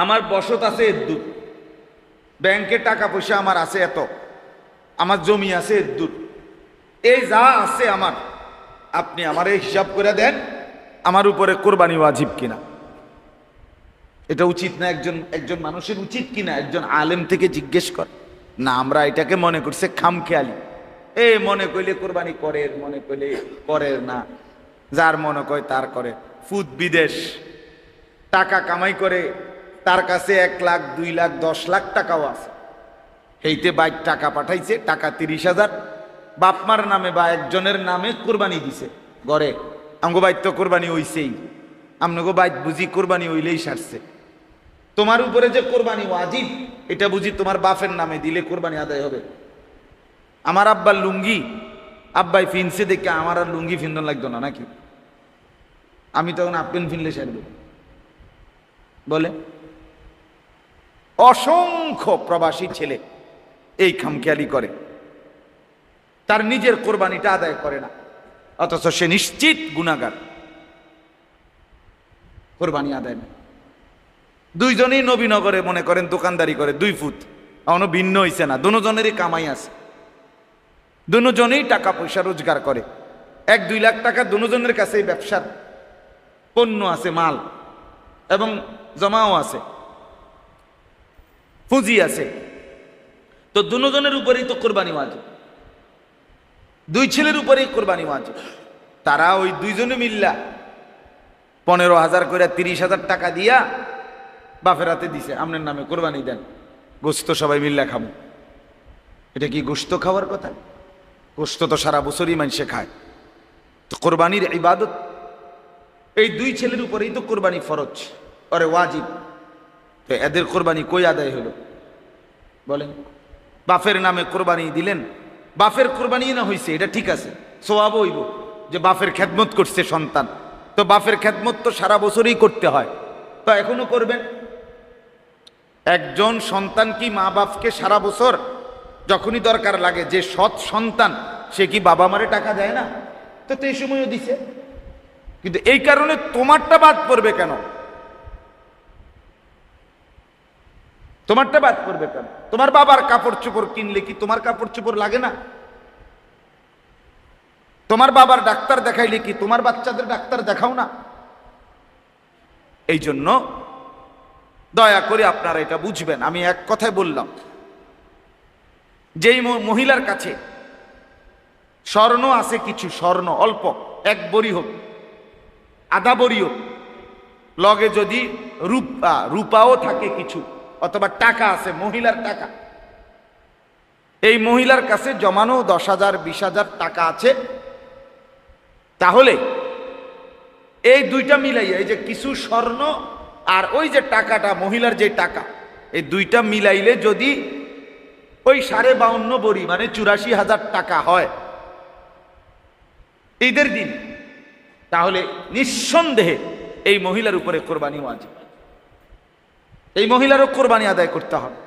আমার বসত আছে এদ্দুর, ব্যাংকে টাকা পয়সা আমার আছে এত, আমার জমি আছে এদ্দুর, এই যা আছে আমার, আপনি আমার এই হিসাব করে দেন আমার উপরে কোরবানি ওয়াজিব কিনা। এটা উচিত না? একজন মানুষের উচিত কিনা একজন আলেম থেকে জিজ্ঞেস কর? না, আমরা এটাকে মনে করছে খামখেয়ালি। মনে করলে কোরবানি করে, মনে করলে করে না, যার মনে কয় তার করে। ফুদ বিদেশ টাকা কামাই করে, তার কাছে 1 লাখ 2 লাখ 10 লাখ টাকাও আছে, এইতে বাইক টাকা পাঠাইছে, টাকা 30,000 বাপমার নামে বা একজনের নামে কোরবানি দিছে গড়ে। আমগো বাইক তো কোরবানি হইছেই, আমগো বাইক বুঝি কোরবানি হইলেই সারছে। তোমার উপরে যে কোরবানি ওয়াজিব, এটা বুঝি তোমার বাপের নামে দিলে কোরবানি আদায় হবে? আমার আব্বার লুঙ্গি আব্বাই ফিনছে দেখে আমার আর লুঙ্গি ফিন্দন লাগতো না নাকি? আমি তখন আপেন ফিনলে সারব বলে? অসংখ্য প্রবাসী ছেলে এই খামখেয়ালি করে, তার নিজের কোরবানিটা আদায় করে না, অথচ সে নিশ্চিত গুনাহগার, কোরবানি আদায় না। দুইজনেই নবীনগরে মনে করেন দোকানদারি করে, 2 ফুট, এখনো ভিন্ন হইছে না, দুজনেরই কামাই আছে, দুজনেই টাকা পয়সা রোজগার করে, 1-2 লাখ টাকা দুজনের কাছেই ব্যবসার পণ্য আছে, মাল এবং জমাও আছে, পুঁজি আছে, তো দুজনের উপরেই তো কোরবানি ওয়াজিব, 2 ছেলের উপরেই কোরবানি ওয়াজিব। তারা ওই 2 জনে মিল্লা 15,000 করে 30,000 টাকা দিয়া বাপের হাতে দিছে, আপনার নামে কোরবানি দেন, গোস্ত সবাই মিল্লা খাবো। এটা কি গোস্ত খাওয়ার কথা? গোস্ত তো সারা বছরই মানুষে খায়। তো কোরবানির ইবাদত এই 2 ছেলের উপরেই তো কোরবানি ফরজ, আরে ওয়াজিব। তো এদের কোরবানি কই আদায় হলো বলেন? বাপের নামে কোরবানি দিলেন, বাপের কোরবানি না হইছে, এটা ঠিক আছে, সওয়াব হইব যে বাপের খেদমত করছে সন্তান, তো বাপের খেদমত তো সারা বছরই করতে হয়, তো এখনো করবেন। একজন সন্তান কি মা বাপকে সারা বছর যখনই দরকার লাগে, যে সৎ সন্তান সে কি বাবা মারে টাকা দেয় না? তো এই সময়ও দিছে, কিন্তু এই কারণে তোমারটা বাদ পড়বে কেন? তোমারটা বাদ পড়বে কেন? তোমার বাবার কাপড় চোপড় কিনলে কি তোমার কাপড় চোপড় লাগে না? তোমার বাবার ডাক্তার দেখাইলে কি তোমার বাচ্চাদের ডাক্তার দেখাও না? এই জন্য দয়া করে আপনারা এটা বুঝবেন। আমি এক কথায় বললাম, যেই মহিলার কাছে স্বর্ণ আছে, কিছু স্বর্ণ অল্প, 1 বড়ি হোক, আধা বড়ি হোক, লগে যদি রূপাও থাকে কিছু, অথবা টাকা আছে, মহিলার টাকা, এই মহিলার কাছে জমানো 10,000 20,000 টাকা আছে, তাহলে এই 2টা মিলাইয়া, এই যে কিছু স্বর্ণ আর ওই যে টাকাটা, মহিলার যে টাকা, এই 2টা মিলাইলে যদি ওই 52.5 বড়ি মানে 84,000 টাকা হয় ঈদের দিন, তাহলে নিঃসন্দেহে এই মহিলার উপরে কোরবানি ওয়াজিব, এই মহিলারও কোরবানি আদায় করতে হবে।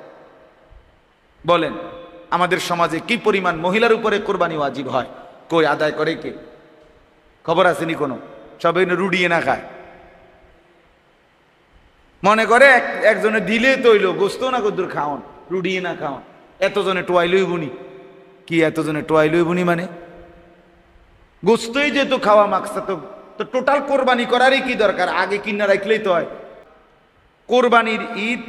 বলেন আমাদের সমাজে কি পরিমাণ মহিলার উপরে কোরবানি ওয়াজিব হয়? কই আদায় করে কে? খবর আসেনি কোনো? সবাই রুডিয়ে না খায়, মনে করে একজনে দিলে তৈল গোস্ত না কদ্দুর খাওয়ান, রুডিয়ে না খাওয়ান, এতজনে টোয়াইলই বুনি। কি এতজনে টোয়াইলই বুনি মানে? গোস্তই যেহেতু খাওয়া মাকসা, তো টোটাল কোরবানি করারই কি দরকার? আগে কিনা রাখলেই তো হয়। কোরবানির ঈদ,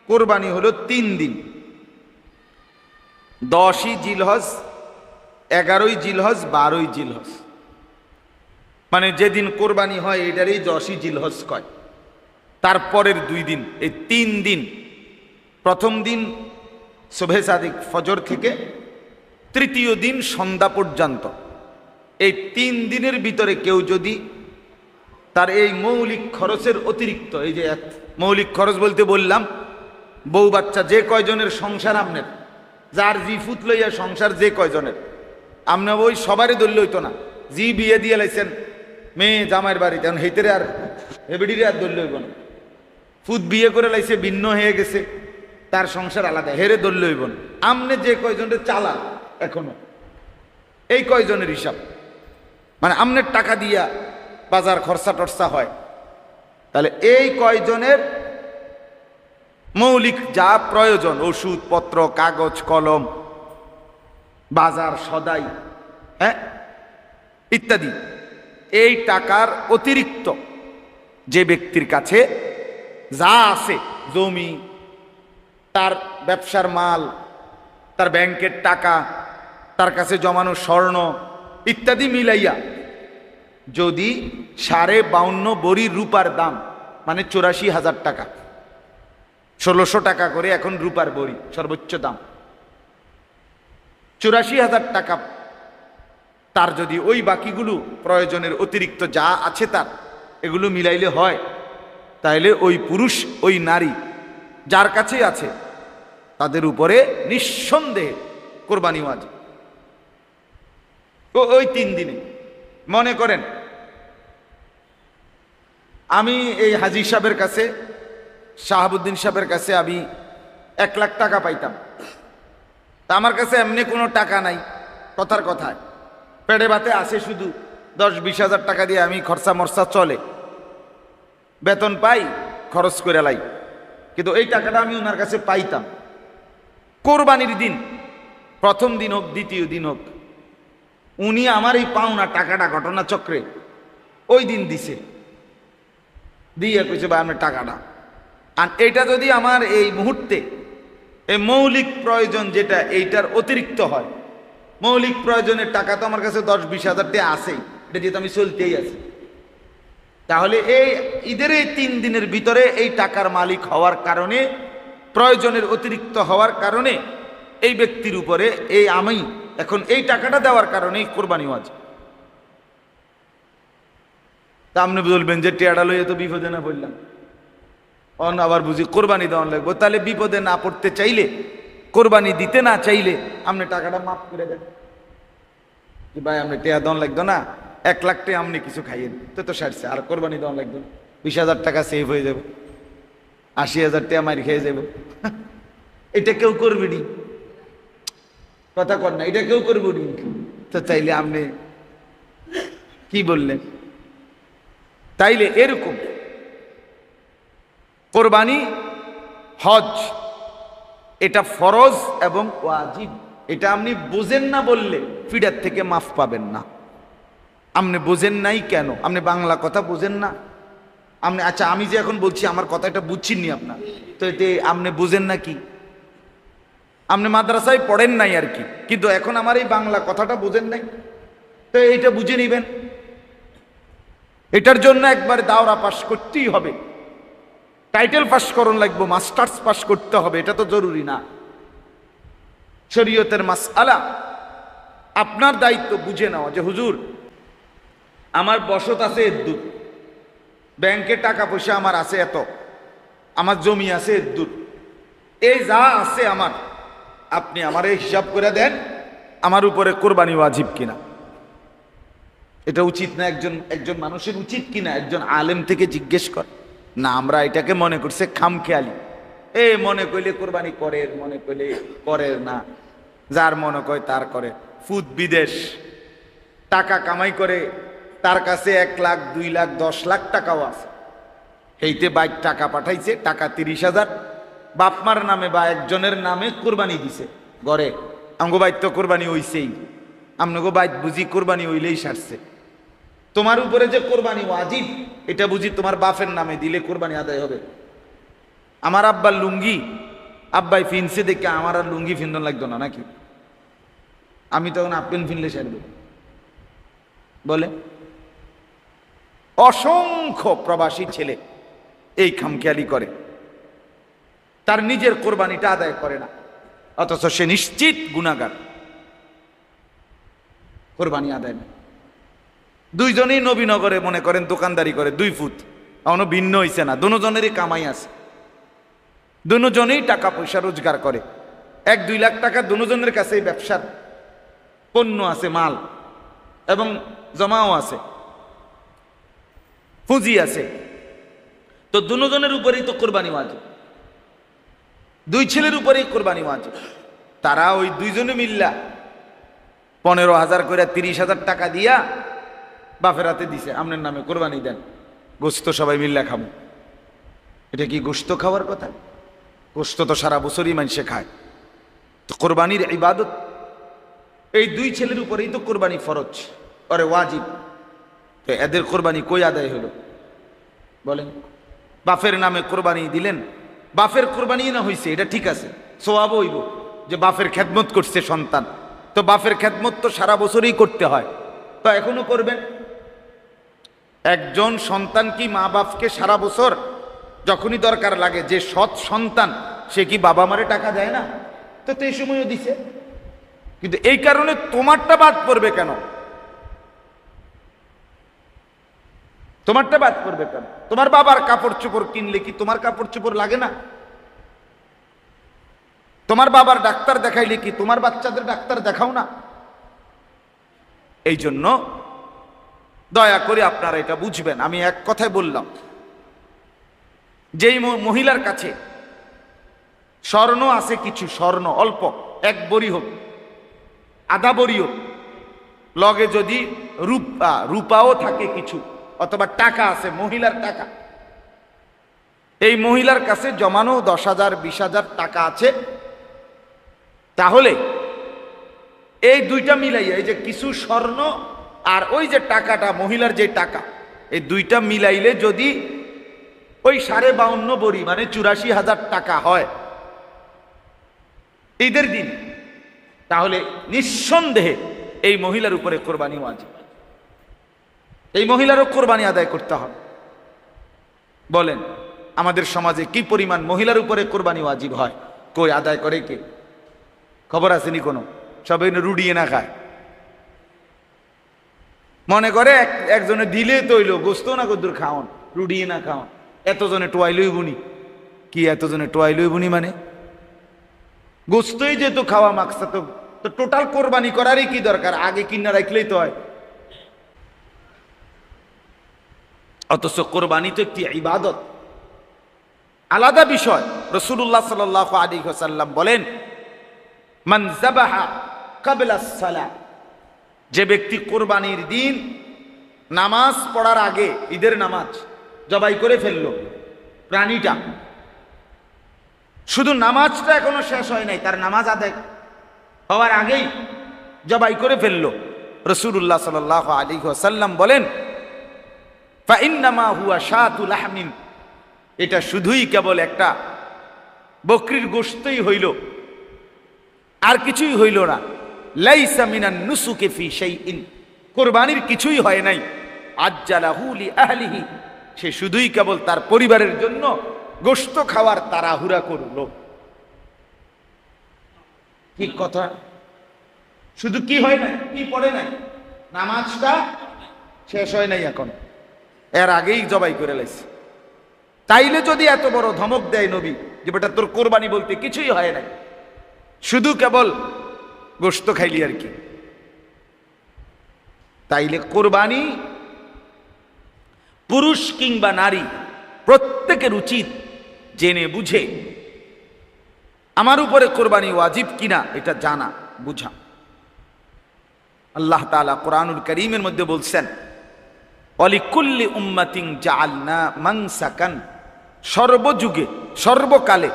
কোরবানি হলো 3 দিন, 10ই জিলহজ, 11ই জিলহজ, 12ই জিলহজ, মানে যেদিন কোরবানি হয় এটারই 10ই জিলহজ কয়। তারপরের 2 দিন, এই 3 দিন, প্রথম দিন সুবহে সাদিক ফজর থেকে 3য় দিন সন্ধ্যা পর্যন্ত, এই 3 দিনের ভিতরে কেউ যদি তার এই মৌলিক খরচের অতিরিক্ত, এই যে মৌলিক খরচ বলতে বললাম, বউ বাচ্চা যে কয়জনের সংসার আপনার, যার জি ফুট লইয়া সংসার যে কয়জনের, আপনি ওই সবারই দলীয় হইতো না। জি বিয়ে দিয়ে লাইছেন মেয়ে জামাইয়ের বাড়িতে, এখন হেতেরে আর হেবেডিরে আর দলীয় হইব না। ফুট বিয়ে করে লাইছে, ভিন্ন হয়ে গেছে, তার সংসার আলাদা, হেরে দলীয় হইব না। আমনে যে কয়জনের চালান এখনো, এই কয়জনের হিসাব, মানে আমনের টাকা দিয়া বাজার খরচা টরচা হয়, তাহলে এই কয়জনের মৌলিক যা প্রয়োজন, ওষুধপত্র, কাগজ কলম, বাজার সদাই, হ্যাঁ, ইত্যাদি, এই টাকার অতিরিক্ত যে ব্যক্তির কাছে যা আছে, জমি, তার ব্যবসার মাল, তার ব্যাংকের টাকা, তার কাছে জমানো স্বর্ণ ইত্যাদি মিলাইয়া যদি 52.5 বড়ি রূপার দাম, মানে 84,000 টাকা, 1600 টাকা করে এখন রূপার বড়ি সর্বোচ্চ দাম, 84,000 টাকা তার যদি ওই বাকিগুলো প্রয়োজনের অতিরিক্ত যা আছে তার এগুলো মিলাইলে হয়, তাহলে ওই পুরুষ ওই নারী যার কাছে আছে তাদের উপরে নিঃসন্দেহে কোরবানি ওয়াজিব। ওই 3 দিনে মনে করেন আমি এই হাজী সাহেবের কাছে, শাহাবুদ্দিন সাহেবের কাছে আমি 1 লাখ টাকা পাইতাম, তা আমার কাছে এমনি কোনো টাকা নাই, কথার কথায় পেটে ভাতে আসে শুধু 10-20 হাজার টাকা দিয়ে আমি খরচা মরচা চলে, বেতন পাই, খরচ করে লাই, কিন্তু এই টাকাটা আমি ওনার কাছে পাইতাম। কোরবানির দিন, প্রথম দিন হোক দ্বিতীয় দিন হোক, উনি আমার এই পাওনা টাকাটা ঘটনাচক্রে ওই দিন দিছে, দিয়ে কইছে ভাই আমার টাকাটা। আর এইটা যদি আমার এই মুহূর্তে এই মৌলিক প্রয়োজন যেটা এইটার অতিরিক্ত হয়, মৌলিক প্রয়োজনের টাকা তো আমার কাছে 10-20 হাজার টাকা আছেই, এটা দিয়ে তো আমি চলতেই আছি, তাহলে এই ঈদের এই 3 দিনের ভিতরে এই টাকার মালিক হওয়ার কারণে, প্রয়োজনের অতিরিক্ত হওয়ার কারণে এই ব্যক্তির উপরে এই আমি এখন এই টাকাটা দেওয়ার কারণেই কোরবানি ওয়াজিব। তা আপনি বলবেন যে টেয়ারা লইয়া তো বিপদে না পড়লাম, আবার বুঝি কোরবানি দেওয়া লাগবে, তাহলে বিপদে না পড়তে চাইলে, কোরবানি দিতে না চাইলে আপনি টাকাটা মাফ করে দেন, যে ভাই আপনি টেয়া দেওয়া লাগতো না, 1 লাখ টাকা আপনি কিছু খাইয়েন, তো সারছে, আর কোরবানি দেওয়া লাগতো না, 20,000 টাকা সেভ হয়ে যাবে, 80,000 টাকা মারি খেয়ে যাবে। এটা কেউ করবে নি, কথা কর না, এটা কেউ করবো নি, তো চাইলে আপনি কি বললেন? তাইলে এরকম কোরবানি, হজ এটা ফরজ এবং ওয়াজিব, এটা আপনি বোঝেন না বললে ফিডার থেকে মাফ পাবেন না। আপনি বোঝেন নাই কেন? আপনি বাংলা কথা বোঝেন না আপনি? আচ্ছা আমি যে এখন বলছি আমার কথাটা বুঝছেননি আপনার, তো এতে আপনি বোঝেন না কি? আপনি মাদ্রাসায় পড়েন নাই আর কি, কিন্তু এখন আমার এই বাংলা কথাটা বোঝেন নাই, তো এইটা বুঝে নিবেন। এটার জন্য একবার দাওরা পাশ করতেই হবে, টাইটেল পাস করুন লাগবে, মাস্টার্স পাস করতে হবে, এটা তো জরুরি না। শরীয়তের মাসআলা আপনার দায়িত্ব বুঝে নেওয়া, যে হুজুর আমার বসত আছে এদ্দুর, ব্যাংকে টাকা পয়সা আমার আছে এত, আমার জমি আছে এদ্দুর, এই যা আছে আমার, আপনি আমার এই হিসাব করে দেন আমার উপরে কোরবানি ওয়াজিব কিনা। এটা উচিত না? একজন মানুষের উচিত কিনা একজন আলেম থেকে জিজ্ঞেস কর না? আমরা এটাকে মনে করছে খামখেয়ালি, মনে করলে কোরবানি করে, মনে করলে করে না, যার মনে কয় তার করে। ফুদ বিদেশ টাকা কামাই করে, তার কাছে 1 লাখ 2 লাখ 10 লাখ টাকাও আছে, এইতে বাইক টাকা পাঠাইছে, টাকা 30,000 বাপমার নামে বা একজনের নামে কোরবানি দিছে ঘরে, আমগো বাইক তো কোরবানি হইছেই, আমগো বাইক বুঝি কোরবানি হইলেই সারছে। তোমার উপরে যে কোরবানি ওয়াজিব, এটা বুঝি তোমার বাপের নামে দিলে কোরবানি আদায় হবে? আমার আব্বার লুঙ্গি আব্বাই ফিনছে দেখে আমার আর লুঙ্গি ফিন্দন লাগতো না নাকি? আমি তখন আপেন ফিনলে সারবে বলে? অসংখ্য প্রবাসী ছেলে এই খামখেয়ালি করে, তার নিজের কোরবানিটা আদায় করে না, অথচ সে নিশ্চিত গুনাহগার, কোরবানি আদায় না। দুইজনেই নবীনগরে মনে করেন দোকানদারি করে, 2 ফুট, এখনো ভিন্ন হইছে না, দুজনেরই কামাই আছে, দুজনেই টাকা পয়সা রোজগার করে, 1-2 লাখ টাকা দুজনের কাছেই ব্যবসার পণ্য আছে, মাল এবং জমাও আছে, পুঁজি আছে, তো দুজনের উপরেই তো কোরবানি ওয়াজিব, 2 ছেলের উপরেই কোরবানি ওয়াজিব। তারা ওই 2 জনে মিল্লা 15,000 করে 30,000 টাকা দিয়া বাপের হাতে দিছে, আপনার নামে কোরবানি দেন, গোস্ত সবাই মিল্লা খাবো। এটা কি গোস্ত খাওয়ার কথা? গোশত তো সারা বছরই মানুষে খায়, তো কোরবানির ইবাদত এই দুই ছেলের উপরেই তো কোরবানি ফরজ, আরে ওয়াজিব। তো এদের কোরবানি কই আদায় হলো বলেন? বাপের নামে কোরবানি দিলেন, বাপের কোরবানি না হইছে এটা ঠিক আছে, সওয়াব হইব যে বাপের খেদমত করছে সন্তান, তো বাপের খেদমত তো সারা বছরই করতে হয়, তো এখনো করবেন। একজন সন্তান কি মা বাপকে সারা বছর যখনই দরকার লাগে, যে সৎ সন্তান সে কি বাবা মারে টাকা দেয় না? তো এই সময়ও দিছে, কিন্তু এই কারণে তোমারটা বাদ পড়বে কেন? তোমারটা বাদ পড়বে কেন? তোমার বাবার কাপড় চোপড় কিনলে কি তোমার কাপড় চোপড় লাগে না? তোমার বাবার ডাক্তার দেখাইলে কি তোমার বাচ্চাদের ডাক্তার দেখাও না? এই জন্য দয়া করে আপনারা এটা বুঝবেন। আমি এক কথায় বললাম, যেই মহিলার কাছে স্বর্ণ আছে, কিছু স্বর্ণ অল্প, এক বড়ি হোক আধা বড়ি হোক, লগে যদি রূপাও থাকে কিছু, অথবা টাকা আছে, মহিলার টাকা, এই মহিলার কাছে জমানো 10,000 20,000 টাকা আছে, তাহলে এই দুইটা মিলাইয়া, এই যে কিছু স্বর্ণ আর ওই যে টাকাটা, মহিলার যে টাকা, এই দুইটা মিলাইলে যদি ওই 52.5 বড়ি মানে 84,000 টাকা হয় ঈদের দিন, তাহলে নিঃসন্দেহে এই মহিলার উপরে কোরবানি ওয়াজিব। এই মহিলারও কোরবানি আদায় করতে হবে। বলেন আমাদের সমাজে কি পরিমাণ মহিলার উপরে কোরবানি ওয়াজিব হয়? কই আদায় করে কে? খবর আসেনি কোনো? সবাই রুডিয়ে না খায়, মনে করে একজনে দিলে তৈল গোস্ত না কদ্দুর খাওন, রুডিয়ে না খাওন, এতজনে টোয়াইলই বুনি। কি এতজনে টোয়াইলই বুনি মানে? গোস্তই যেহেতু খাওয়া মাকসা, তো টোটাল কোরবানি করারই কি দরকার? আগে কিনা রাখলেই তো হয়। অথচ কোরবানি তো একটি ইবাদত, আলাদা বিষয়। রাসূলুল্লাহ সাল্লাল্লাহু আলাইহি ওয়াসাল্লাম বলেন, মান যাবাহা ক্বাবলা আস-সালাহ, যে ব্যক্তি কোরবানির দিন নামাজ পড়ার আগে, ঈদের নামাজ জবাই করে ফেললো প্রাণীটা, শুধু নামাজটা এখনো শেষ হয় নাই, তার নামাজ আদায় হওয়ার আগেই জবাই করে ফেললো, রাসূলুল্লাহ সাল্লাল্লাহু আলাইহি ওয়াসাল্লাম বলেন, ফাইন্নামা হুয়া শাতু লাহমিন, এটা শুধুই কেবল একটা বকরির গোশতই হইল, আর কিছুই হইল না। লাইসা মিনান নুসুকি ফি শাইইন, কুরবানির কিছুই হয় নাই। আজ্জালাহু লি আহলিহি, সে শুধুই কেবল তার পরিবারের জন্য গোশত খাওয়ার তাড়াহুড়া করলো। কি কথা? শুধু কি হয় নাই, কি পড়ে নাই, নামাজটা শেষ হয় নাই এখন, এর আগেই জবাই করে লাইছে। তাইলে যদি এত বড় ধমক দেয় নবী যে বেটা তোর কোরবানি বলতে কিছুই হয় নাই, শুধু কেবল গোশত খাইলি আর কি, তাইলে কোরবানি পুরুষ কিংবা নারী প্রত্যেকের উচিত জেনে বুঝে আমার উপরে কোরবানি ওয়াজিব কিনা এটা জানা বুঝা। আল্লাহ তাআলা কোরআনুল কারীমের মধ্যে বলছেন, ওয়ালিকুল্লি উম্মাতিন জাআলনা মানসাকান, সর্বযুগে সর্বকালে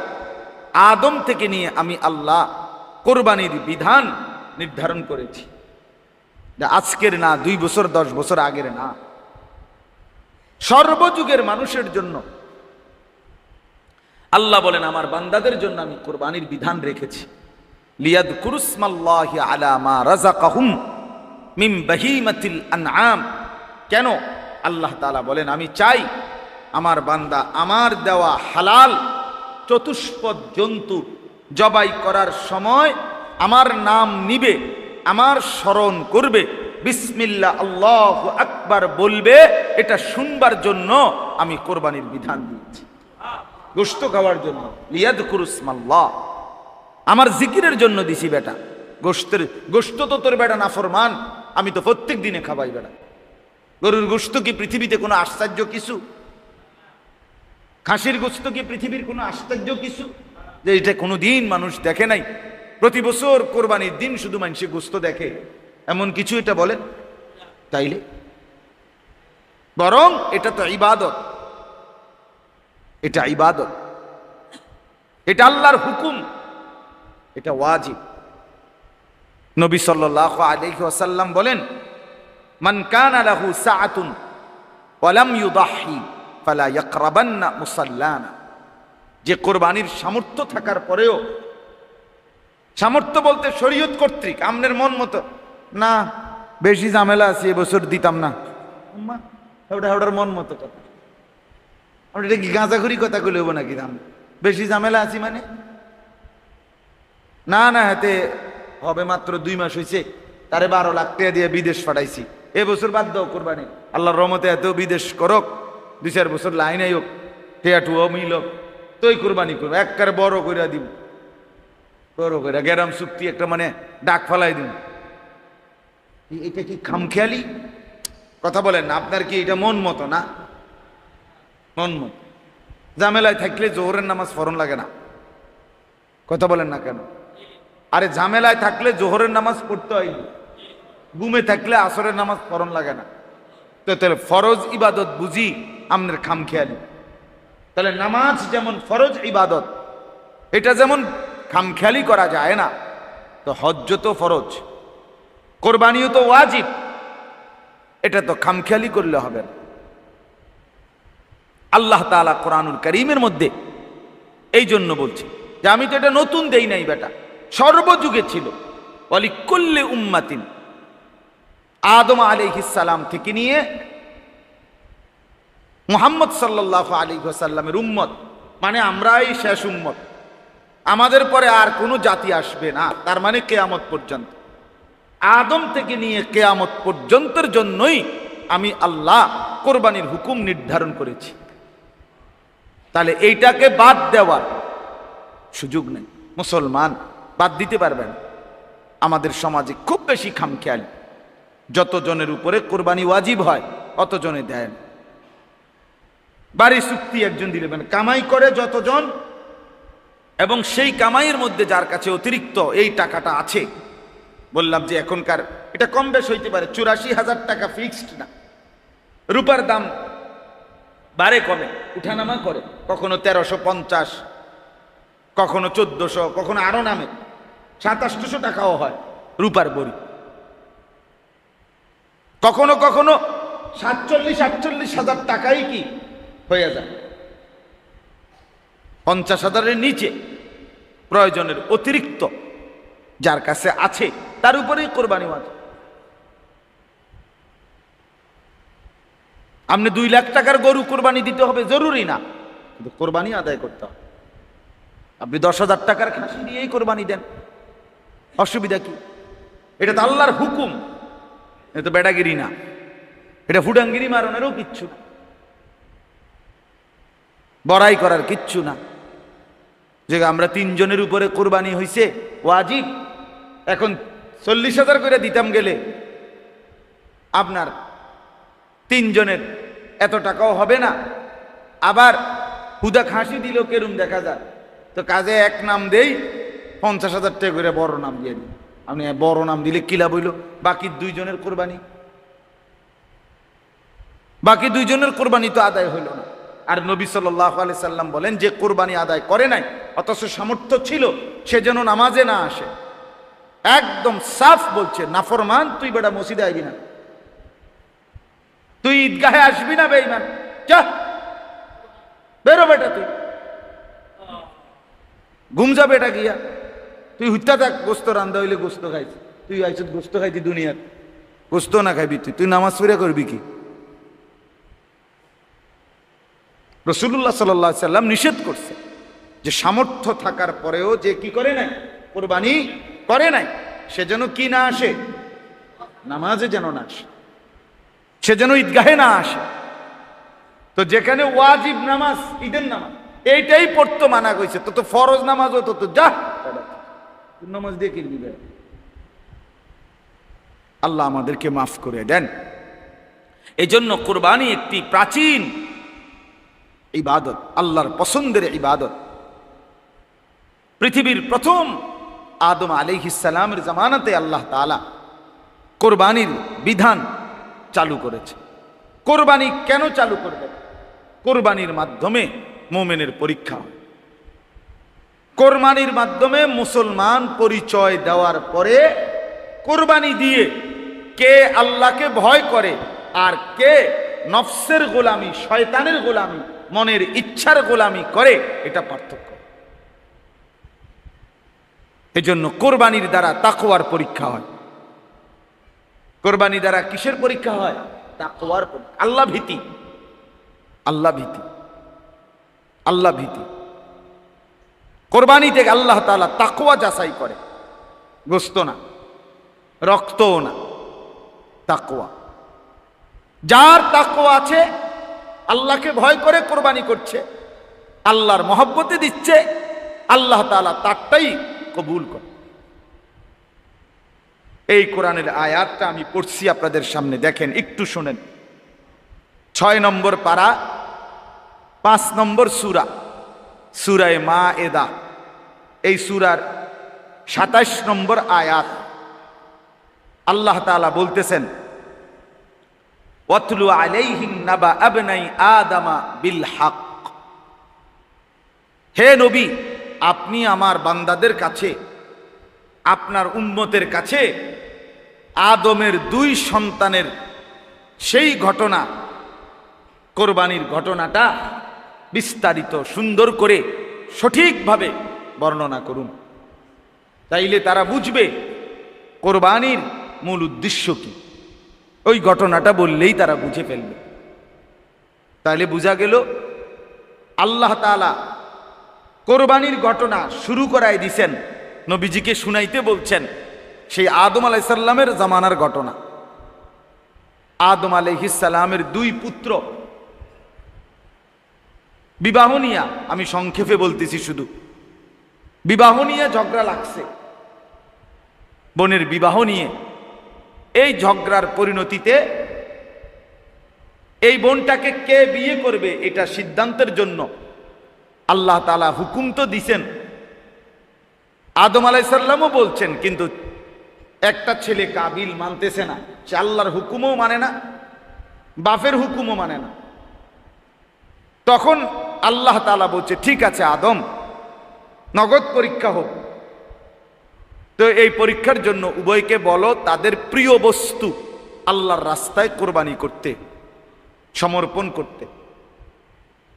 আদম থেকে নিয়ে আমি আল্লাহ কোরবানির বিধান নির্ধারণ করেছি। আজকের না, 2 বছর 10 বছর আগের না, সর্বযুগের মানুষের জন্য আল্লাহ বলেন আমার বান্দাদের জন্য আমি কোরবানির বিধান রেখেছি। লিয়াযকুরুসমাল্লাহি আলা মা রাযাকাহুম মিন বাহিমাতিল আনআম, কেন? আল্লাহ তাআলা বলেন আমি চাই আমার বান্দা আমার দেওয়া হালাল চতুষ্পদ জন্তু জবাই করার সময় আমার নাম নিবে, আমার স্মরণ করবে, বিসমিল্লাহ আল্লাহু আকবার বলবে, এটা শুনবার জন্য আমি কোরবানির বিধান দিয়েছি, গোশত খাওয়ার জন্য। লিয়াযকুরুসমাল্লাহ, আমার জিকিরের জন্য দিছি বেটা। গোশত তো তোর বেটা নাফরমান, আমি তো প্রত্যেক দিনে খাবাই বেটা। গরুর গোশত কি পৃথিবীতে কোনো আশ্চর্য কিছু? খাসির গোশত কি পৃথিবীর কোনো আশ্চর্য কিছু যে এটা কোনো দিন মানুষ দেখে নাই? প্রতি বছর কোরবানির দিন শুধু মানুষে গোশত দেখে, এমন কিছু এটা বলেন? তাইলে বরং এটা তো ইবাদত, এটা ইবাদত। এটা আল্লাহর হুকুম, এটা ওয়াজিব। নবী সাল্লাল্লাহু আলাইহি ওয়াসাল্লাম বলেন, মান কানা লাহু সাআতুন ওয়া লাম ইউদাহি ফালা ইয়াকরাবান্না মুসাল্লানা। যে কোরবানির সামর্থ্য থাকার পরেও, সামর্থ্য বলতে শরীয়ত কর্তৃক আমনের মন মতো, না বেশি ঝামেলা আছে এবছর দিতাম না, ওটার মন মতো কথা। আমরা এটা কি গাঁজাখুরি কথা কইলে হবো নাকি? দাম বেশি ঝামেলা আছি মানে না, না হাতে হবে মাত্র 2 মাস হয়েছে, তারে 12 লাখ টাকা দিয়ে বিদেশ পাঠাইছি, এবছর বাদ দাও কোরবানি, আল্লাহর রহমতে এত বিদেশ করক, 2-4 বছর লাইন আইক, টেয়াটুও মিলক, তোই কোরবানি করবো, একবারে বড় করে দিব, বড় করে গ্যারাম চুক্তি একটা মানে ডাক ফালাই দিন। এটা কি খামখেয়ালি কথা বলেন না? আপনার কি এটা মন মতো না? মন মতো। ঝামেলায় থাকলে জোহরের নামাজ ফরন লাগে না, কথা বলেন না কেন? আরে ঝামেলায় থাকলে জোহরের নামাজ পড়তে হয়, ঘুমে থাকলে আসরের নামাজ ফরন লাগে না। তো তাহলে ফরজ ইবাদত বুঝি আমনের খামখেয়ালি। তাহলে নামাজ যেমন ফরজ ইবাদত, এটা যেমন খামখেয়ালি করা যায় না, তো হজ্জ তো ফরজ, কোরবানিও তো ওয়াজিব, এটা তো খামখেয়ালি করলে হবে না। আল্লাহ তাআলা কোরআনুল কারীমের মধ্যে এই জন্য বলছে যে আমি তো এটা নতুন দেই নাই বেটা, সর্বযুগে ছিল। ওয়ালিকুল্লি উম্মাতিন, আদম আলাইহিস সালাম থেকে নিয়ে মুহাম্মদ সাল্লাল্লাহু আলাইহি ওয়াসাল্লামের উম্মত, মানে আমরাই শেষ উম্মত, আমাদের পরে আর কোনো জাতি আসবে না, তার মানে কিয়ামত পর্যন্ত। আদম থেকে নিয়ে কিয়ামত পর্যন্তের জন্যই আমি আল্লাহ কোরবানির হুকুম নির্ধারণ করেছি। তাহলে এইটাকে বাদ দেওয়ার সুযোগ নেই, মুসলমান বাদ দিতে পারবেন। আমাদের সমাজে খুব বেশি খামখেয়ালি, যতজনের উপরে কোরবানি ওয়াজিব হয় অতজনে দেন। বাড়ি চুক্তি একজন দিলে, মানে কামাই করে যতজন, এবং সেই কামাইয়ের মধ্যে যার কাছে অতিরিক্ত এই টাকাটা আছে, বললাম যে এখনকার এটা কম বেশ হইতে পারে, 84,000 টাকা ফিক্সড না, রূপার দাম বাড়ে কমে উঠানামা করে, কখনো 1350, কখনো 1400, কখনো আরো নামে 2700 টাকাও হয় রূপার বড়ি, কখনো কখনো 47-48,000 টাকাই কি হয়ে যায়, 50,000-এর নিচে প্রয়োজনের অতিরিক্ত যার কাছে আছে তার উপরেই কোরবানি ওয়াজিব। আপনি 2 লাখ টাকার গরু কোরবানি দিতে হবে জরুরি না, কিন্তু কোরবানি আদায় করতে হবে। আপনি 10,000 টাকার খাসি দিয়েই কোরবানি দেন, অসুবিধা কি? এটা তো আল্লাহর হুকুম, এটা তো বেড়াগিরি না, এটা ফুডাঙ্গিরি মারনেরও কিচ্ছু না, বড়াই করার কিচ্ছু না। যে আমরা 3 জনের উপরে কোরবানি হইছে ওয়াজিব, এখন 40,000 করে দিতাম গেলে আপনার 3 জনের এত টাকাও হবে না। আবার হুদা খাসি দিল কেরম দেখা যায়, তো কাজে এক নাম দেই 50,000 টাকা করে বড় নাম দিয়ে দিই। আপনি বড় নাম দিলে কি লাভ হইল? বাকি 2 জনের কোরবানি, বাকি 2 জনের কোরবানি তো আদায় হইল না। আর নবী সাল্লাল্লাহু আলাইহি সাল্লাম বলেন, যে কোরবানি আদায় করে নাই অথচ সামর্থ্য ছিল, সে যেন নামাজে না আসে। একদম সাফ বলছে, নাফরমান তুই বেটা মসজিদে আইবি না, তুই ঈদগাহে আসবি না, বেঈমান যা বেরো বেটা, তুই ঘুম যা বেটা গিয়া, তুই হুত্যা থাক, গোস্ত রান্দা হইলে গোস্ত খাইছি, তুই আইছত গোস্ত খাইতি দুনিয়ার, গোস্ত না খাইবি তুই নামাজ পড়ে করবি কি? রাসূলুল্লাহ সাল্লাল্লাহু আলাইহি সাল্লাম নিষেধ করছে যে সামর্থ্য থাকার পরেও যে কি করে নাই, কোরবানি করে নাই, সে যেন কি না আসে, নামাজে যেন না আসে, সে যেন ঈদগাহে না আসে। তো যেখানে ওয়াজিব নামাজ, ঈদের নামাজ এইটাই পড়তে মানা কইছে, তো ফরজ নামাজও তো যা নামাজ দিয়ে কিনবি। আল্লাহ আমাদেরকে মাফ করে দেন। এই জন্য কোরবানি একটি প্রাচীন ইবাদত, আল্লাহর পছন্দের ইবাদত। পৃথিবীর প্রথম আদম আলাইহিস সালামের জামানাতে আল্লাহ তাআলা কোরবানির বিধান চালু করেছে। কোরবানি কেন চালু করবে? কোরবানির মাধ্যমে মুমিনের পরীক্ষা হয়। কোরবানির মাধ্যমে মুসলমান পরিচয় দেওয়ার পরে কোরবানি দিয়ে কে আল্লাহকে ভয় করে আর কে নফসের গোলামি, শয়তানের গোলামি, মনের ইচ্ছার গোলামি করে, এটা পার্থক্য। এজন্য কোরবানির দ্বারা তাকওয়ার পরীক্ষা হয়। কোরবানি দ্বারা কিসের পরীক্ষা হয়? তাকওয়ার পরীক্ষা। আল্লাহ ভীতি, আল্লাহ ভীতি, আল্লাহ ভীতি। কোরবানি থেকে আল্লাহ তাআলা তাকওয়া যাচাই করে, গোশত না, রক্তও না, তাকওয়া। যার তাকওয়া আছে, আল্লাহকে ভয় করে কোরবানি করছে, আল্লাহর মহব্বতে দিচ্ছে, আল্লাহ তাআলা তারটাই কবুল করে। এই কোরআনের আয়াতটা আমি পড়ছি আপনাদের সামনে, দেখেন, একটু শোনেন। 6 নম্বর পারা, 5 নম্বর সূরা, সূরা মায়েদা। এই সূরার 27 নম্বর আয়াত। আল্লাহ তাআলা বলতেছেন, ওয়াতলু আলাইহিম নাবা আবনাই আদামা বিল হক। হে নবী, আপনি আমার বান্দাদের কাছে, আপনার উম্মতের কাছে আদমের 2 সন্তানের সেই ঘটনা, কোরবানির ঘটনাটা বিস্তারিত সুন্দর করে সঠিকভাবে বর্ণনা করুন। তাইলে তারা বুঝবে কোরবানির মূল উদ্দেশ্য কি। ওই ঘটনাটা বললেই তারা বুঝে ফেলবে। তাইলে বোঝা গেল আল্লাহ তাআলা কোরবানির ঘটনা শুরু করায় দিছেন, নবীজিকে শুনাইতে বলছেন সেই আদম আলাইহিস সালামের জামানার ঘটনা। আদম আলাইহিস সালামের 2 পুত্র বিবাহ নিয়া, আমি সংক্ষেপে বলতেছি, শুধু বিবাহ নিয়ে ঝগড়া লাগছে, বোনের বিবাহ নিয়ে। এই ঝগড়ার পরিণতিতে এই বোনটাকে কে বিয়ে করবে এটা সিদ্ধান্তের জন্য আল্লাহ তাআলা হুকুম তো দিছেন, আদম আলাইহিস সালামও বলছেন, কিন্তু একটা ছেলে কাবিল মানতেছে না। সে আল্লাহর হুকুমও মানে না, বাপের হুকুমও মানে না। তখন আল্লাহ তাআলা বলছে, ঠিক আছে আদম, নগদ পরীক্ষা হোক। তো এই পরীক্ষার জন্য উভয়কে বলো তাদের প্রিয় বস্তু আল্লাহর রাস্তায় কোরবানি করতে, সমর্পণ করতে।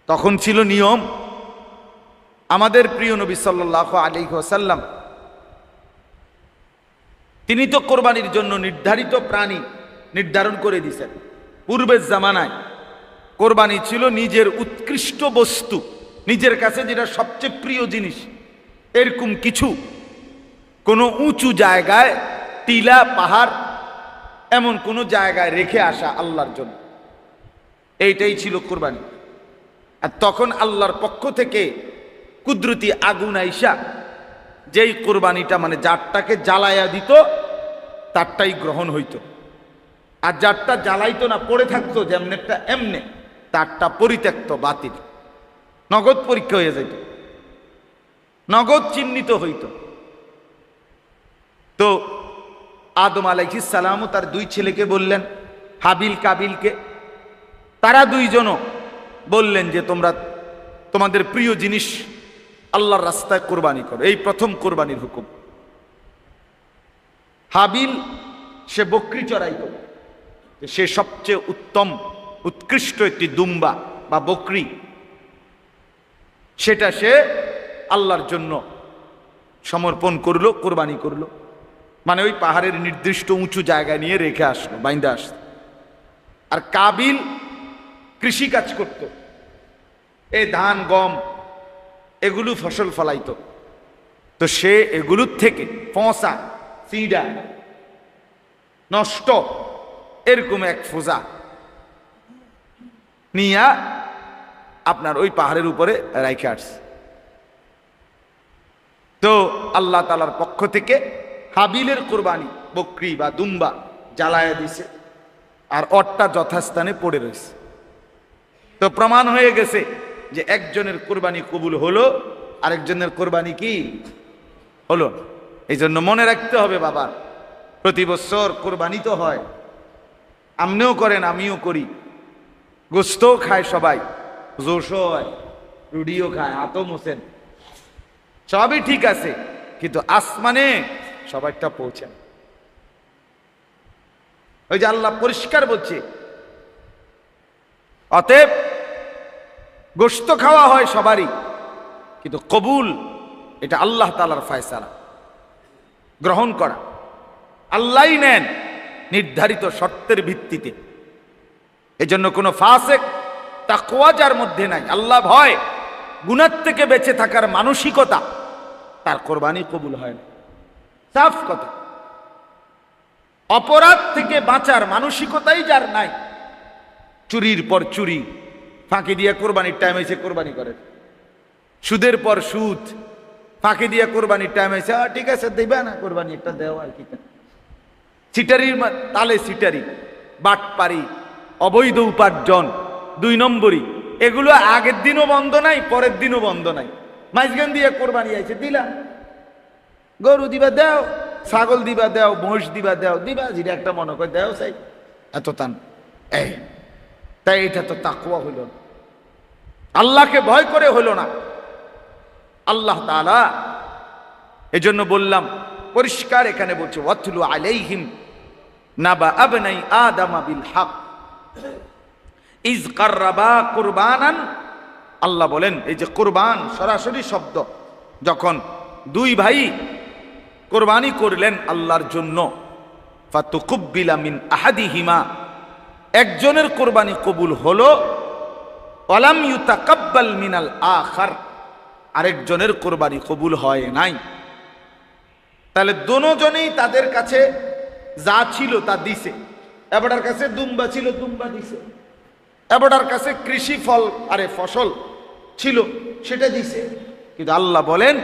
তখন ছিল নিয়ম, আমাদের প্রিয় নবী সাল্লাল্লাহু আলাইহি ওয়াসাল্লাম তিনি তো কোরবানির জন্য নির্ধারিত প্রাণী নির্ধারণ করে দিয়েছেন। পূর্বের জামানায় কোরবানি ছিল নিজের উৎকৃষ্ট বস্তু, নিজের কাছে যেটা সবচেয়ে প্রিয় জিনিস, এরকম কিছু কোনো উঁচু জায়গায়, টিলা, পাহাড়, এমন কোনো জায়গায় রেখে আসা আল্লাহর জন্য, এইটাই ছিল কোরবানি। আর তখন আল্লাহর পক্ষ থেকে কুদরতি আগুন আইসা যেই কোরবানিটা, মানে যারটাকে জ্বালাইয়া দিত তারটাই গ্রহণ হইত, আর যারটা জ্বালাইতো না, পড়ে থাকতো যেমনেটা এমনে, তারটা পরিত্যক্ত, বাতিল, নগদ পরীক্ষা হয়ে যাইত, নগদ চিহ্নিত হইত। তো আদম আলাইহিস সালামও তার 2 ছেলেকে বললেন, হাবিল কাবিলকে, তারা 2 জনও বললেন যে তোমরা তোমাদের প্রিয় জিনিস আল্লাহর রাস্তায় কোরবানি করো। এই প্রথম কোরবানির হুকুম। হাবিল সে বকরি চড়াইত, সে সবচেয়ে উত্তম উৎকৃষ্ট একটি দুম্বা বা বকরি, সেটা সে আল্লাহর জন্য সমর্পণ করলো, কোরবানি করলো। মানে ওই পাহাড়ের নির্দিষ্ট উঁচু জায়গায় নিয়ে রেখে আসলো, বাইন্দা আসলো। আর কাবিল কৃষি কাজ করত, এই ধান গম এগুলো ফসল ফলাইতো। তো সে এগুলোর থেকে পচা, চিড়া, নষ্ট এরকম এক ফোজা নিয়া আপনার ওই পাহাড়ের উপরে রাইখে আসছে। তো আল্লাহ তাআলার পক্ষ থেকে হাবিলের কোরবানি, বকরি বা দুম্বা জ্বালায়া দিছে, আর অটটা যথাস্থানে পড়ে রয়েছে। তো প্রমাণ হয়ে গেছে যে একজনের কোরবানি কবুল হলো, আরেকজনের কোরবানি কি হলো। এই জন্য মনে রাখতে হবে বাবা, প্রতি বছর কোরবানি তো হয়, আপনিও করেন, আমিও করি, গোস্তও খায় সবাই, জোশও হয়, রুটিও খায়, হাতও মোছেন, সবই ঠিক আছে, কিন্তু আসমানে সবাইটা পৌঁছে না। ওই যে আল্লাহ পরিষ্কার বলছে, অতএব গোশত খাওয়া হয় সবারই, কিন্তু কবুল এটা আল্লাহ তাআলার ফয়সালা, গ্রহণ করা আল্লাহই নেন নির্ধারিত শর্তের ভিত্তিতে। এজন্য কোনো ফাসিক তাকওয়া যার মধ্যে নাই, আল্লাহ ভয় গুনাহ থেকে বেঁচে থাকার মানসিকতা, তার কোরবানি কবুল হয় না। সাফ কথা। অপরাধ থেকে বাঁচার মানসিকতাই যার নাই, চুরির পর চুরি, ফাঁকি দিয়ে কোরবানির টাইম এসে কোরবানি করে, সুদের পর সুদ, ফাঁকি দিয়ে কোরবানির টাইম এসে ঠিক আছে দিবা না কোরবানি একটা দেওয়া আর কি, সিটারির তালে সিটারি, বাটপারি, অবৈধ উপার্জন, 2 নম্বরই, এগুলো আগের দিনও বন্ধ নাই, পরের দিনও বন্ধ নাই। মাঝখান দিয়ে কোরবানি আইছে, দিলাম, গরু দিবা দেও, ছাগল দিবা দেও, মহিষ দিবা দেও, দিবা যেটা একটা মনে করে দেও, চাই এত টান। এই তাই এটা তো তাকওয়া হইল না, আল্লাহকে ভয় করে হইল না। আল্লাহ তাআলা এজন্য বললাম পরিষ্কার, এখানে বলছে ওয়াতলু আলাইহিম নাবা আবনাই আদম বিল হক ইজ কাররাবা কুরবানান। আল্লাহ বলেন এই যে কুরবান সরাসরি শব্দ, যখন 2 ভাই কোরবানি করলেন আল্লাহর জন্য, ফাতুকুব্বিলা মিন আহাদিহিমা, একজনের কোরবানি কবুল হলো, ওয়ালাম ইউতাকাব্বাল মিনাল আখার, আরেকজনের কোরবানি কবুল হয় নাই। তাহলে দুজনেই তাদের কাছে যা ছিল তা দিছে। এবাটার কাছে দুম্বা ছিল, দুম্বা দিছে, এবাটার কাছে কৃষি ফসল ছিল, সেটা দিছে। কিন্তু আল্লাহ বলেন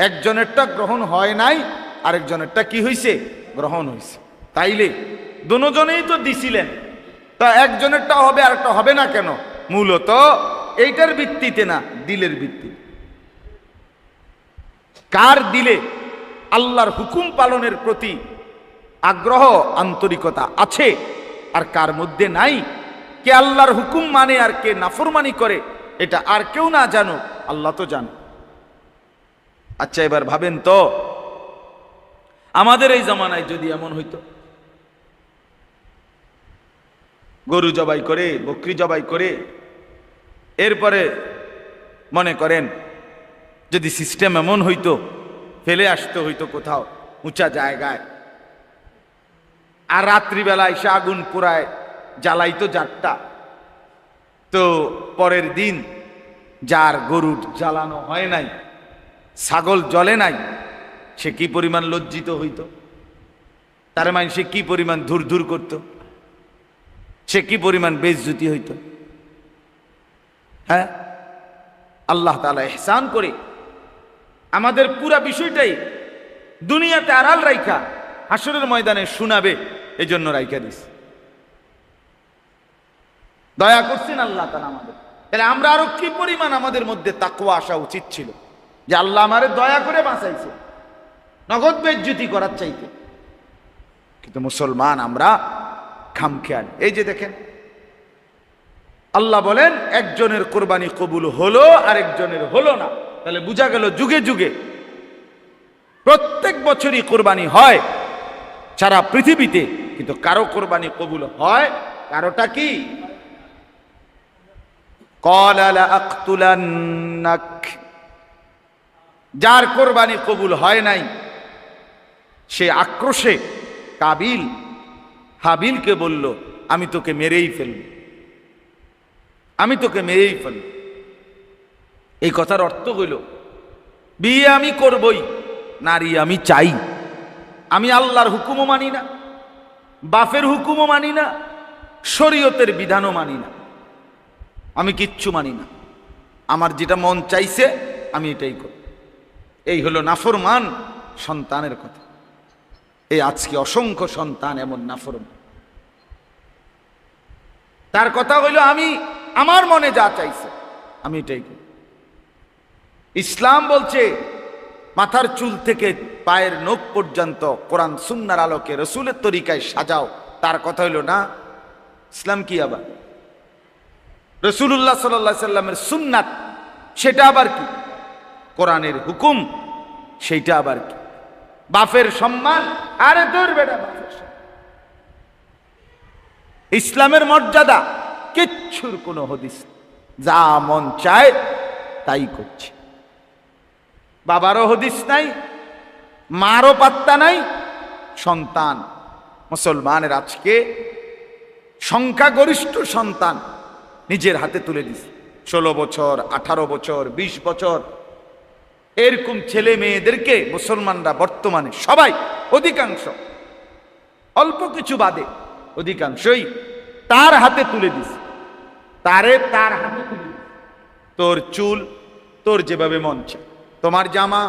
একজনেরটা গ্রহণ হয় নাই, আরেকজনেরটা কি হইছে? গ্রহণ হইছে। তাইলে দুজনেই তো দিছিলেন, তা একজনেরটা হবে আরেকটা হবে না কেন? মূলত এইটার ভিত্তিতে না, দিলের ভিত্তিতে। কার দিলে আল্লাহর হুকুম পালনের প্রতি আগ্রহ আন্তরিকতা আছে আর কার মধ্যে নাই, কে আল্লাহর হুকুম মানে আর কে নাফরমানি করে, এটা আর কেউ না জানো, আল্লাহ তো জানো। আচ্ছা এবার ভাবেন তো, আমাদের এই জামানায় যদি এমন হইতো, গরু জবাই করে, বকরি জবাই করে, এরপরে মনে করেন যদি সিস্টেম এমন হইতো, ফেলে আসতে হইতো কোথাও উঁচা জায়গায়, আর রাত্রিবেলায় সে আগুন পুরায় জ্বালাইতো যারটা, তো পরের দিন যার গরু জ্বালানো হয় নাই, ছাগল জ্বলে নাই, সে কি পরিমাণ লজ্জিত হইত, তার মানে সে কি পরিমাণ ধুর ধুর করত, সে কি পরিমাণ বেইজ্জতি হইত। হ্যাঁ, আল্লাহ তাআলা ইহসান করে আমাদের পুরা বিষয়টাই দুনিয়াতে আড়াল রাইখা হাসরের ময়দানে শোনাবে, এজন্য রাইখা দিস। দয়া করছেন আল্লাহ তাআলা আমাদের। তাহলে আমরা আরো কি পরিমাণ আমাদের মধ্যে তাকওয়া আসা উচিত ছিল, যে আল্লাহ আমারে দয়া করে বাঁচাইছে, নগদ বেইজ্জতি করার চাইতে। কিন্তু মুসলমান আমরা খামখেয়াল। এই যে দেখেন আল্লাহ বলেন একজনের কোরবানি কবুল হলো, আরেকজনের হলো না। তাহলে বোঝা গেল যুগে যুগে প্রত্যেক বছরই কোরবানি হয় সারা পৃথিবীতে, কিন্তু কারো কোরবানি কবুল হয়, কারোটা কি? ক্বালা লা আকতুলান্নাক, যার কোরবানি কবুল হয় নাই, সে আক্রোশে কাবিল হাবিলকে বলল আমি তোকে মেরেই ফেলব, আমি তোকে মেরেই ফেলব। এই কথার অর্থ হইল বিয়ে আমি করবই, নারী আমি চাই। আমি আল্লাহর হুকুমও মানি না, বাপের হুকুমও মানি না, শরীয়তের বিধানও মানি না, আমি কিচ্ছু মানি না, আমার যেটা মন চাইছে আমি এটাই করি। এই হলো নাফরমান সন্তানের কথা। এই আজকে অসংখ্য সন্তান এমন নাফরমান, তার কথা হইল আমি আমার মনে যা চাইছে আমি এটাই করি। ইসলাম বলছে মাথার চুল থেকে পায়ের নখ পর্যন্ত কোরআন সুন্নাহর আলোকে রসুলের তরিকায় সাজাও, তার কথা হইল না। ইসলাম কি আবার? রাসূলুল্লাহ সাল্লাল্লাহু আলাইহি সাল্লামের সুন্নাত, সেটা আবার কি? কোরআনের হুকুম সেইটা আবার কি? বাপের সম্মান, আরে তোর বেটা বাপের সম্মান। ইসলামের মর্যাদা কিচ্ছুর কোনো হদিস, যা মন চায় তাই করছে। বাবারও হদিস নাই, মারও পাত্তা নাই। সন্তান, মুসলমানের আজকে সংখ্যাগরিষ্ঠ সন্তান নিজের হাতে তুলে দিছে। 16 বছর, 18 বছর, 20 বছর এরকম ছেলে মেয়েদেরকে মুসলমানরা বর্তমানে সবাই, অধিকাংশ, অল্প কিছু বাদে অধিকাংশই তার হাতে তুলে দিছে। তার হাতে তুলে দিছে। তোর চুল তোর যেভাবে মন চায়, তোমার জামা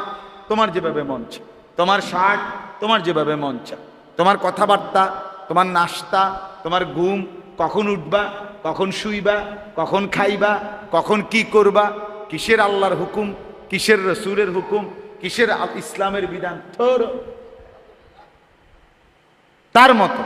তোমার যেভাবে মন চায়, তোমার শার্ট তোমার যেভাবে মন চায়, তোমার কথাবার্তা, তোমার নাস্তা, তোমার ঘুম, কখন উঠবা, কখন শুইবা, কখন খাইবা, কখন কি করবা, কিসের আল্লাহর হুকুম, কিসের রসুলের হুকুম, কিসের ইসলামের বিধান, তোর তার মতো।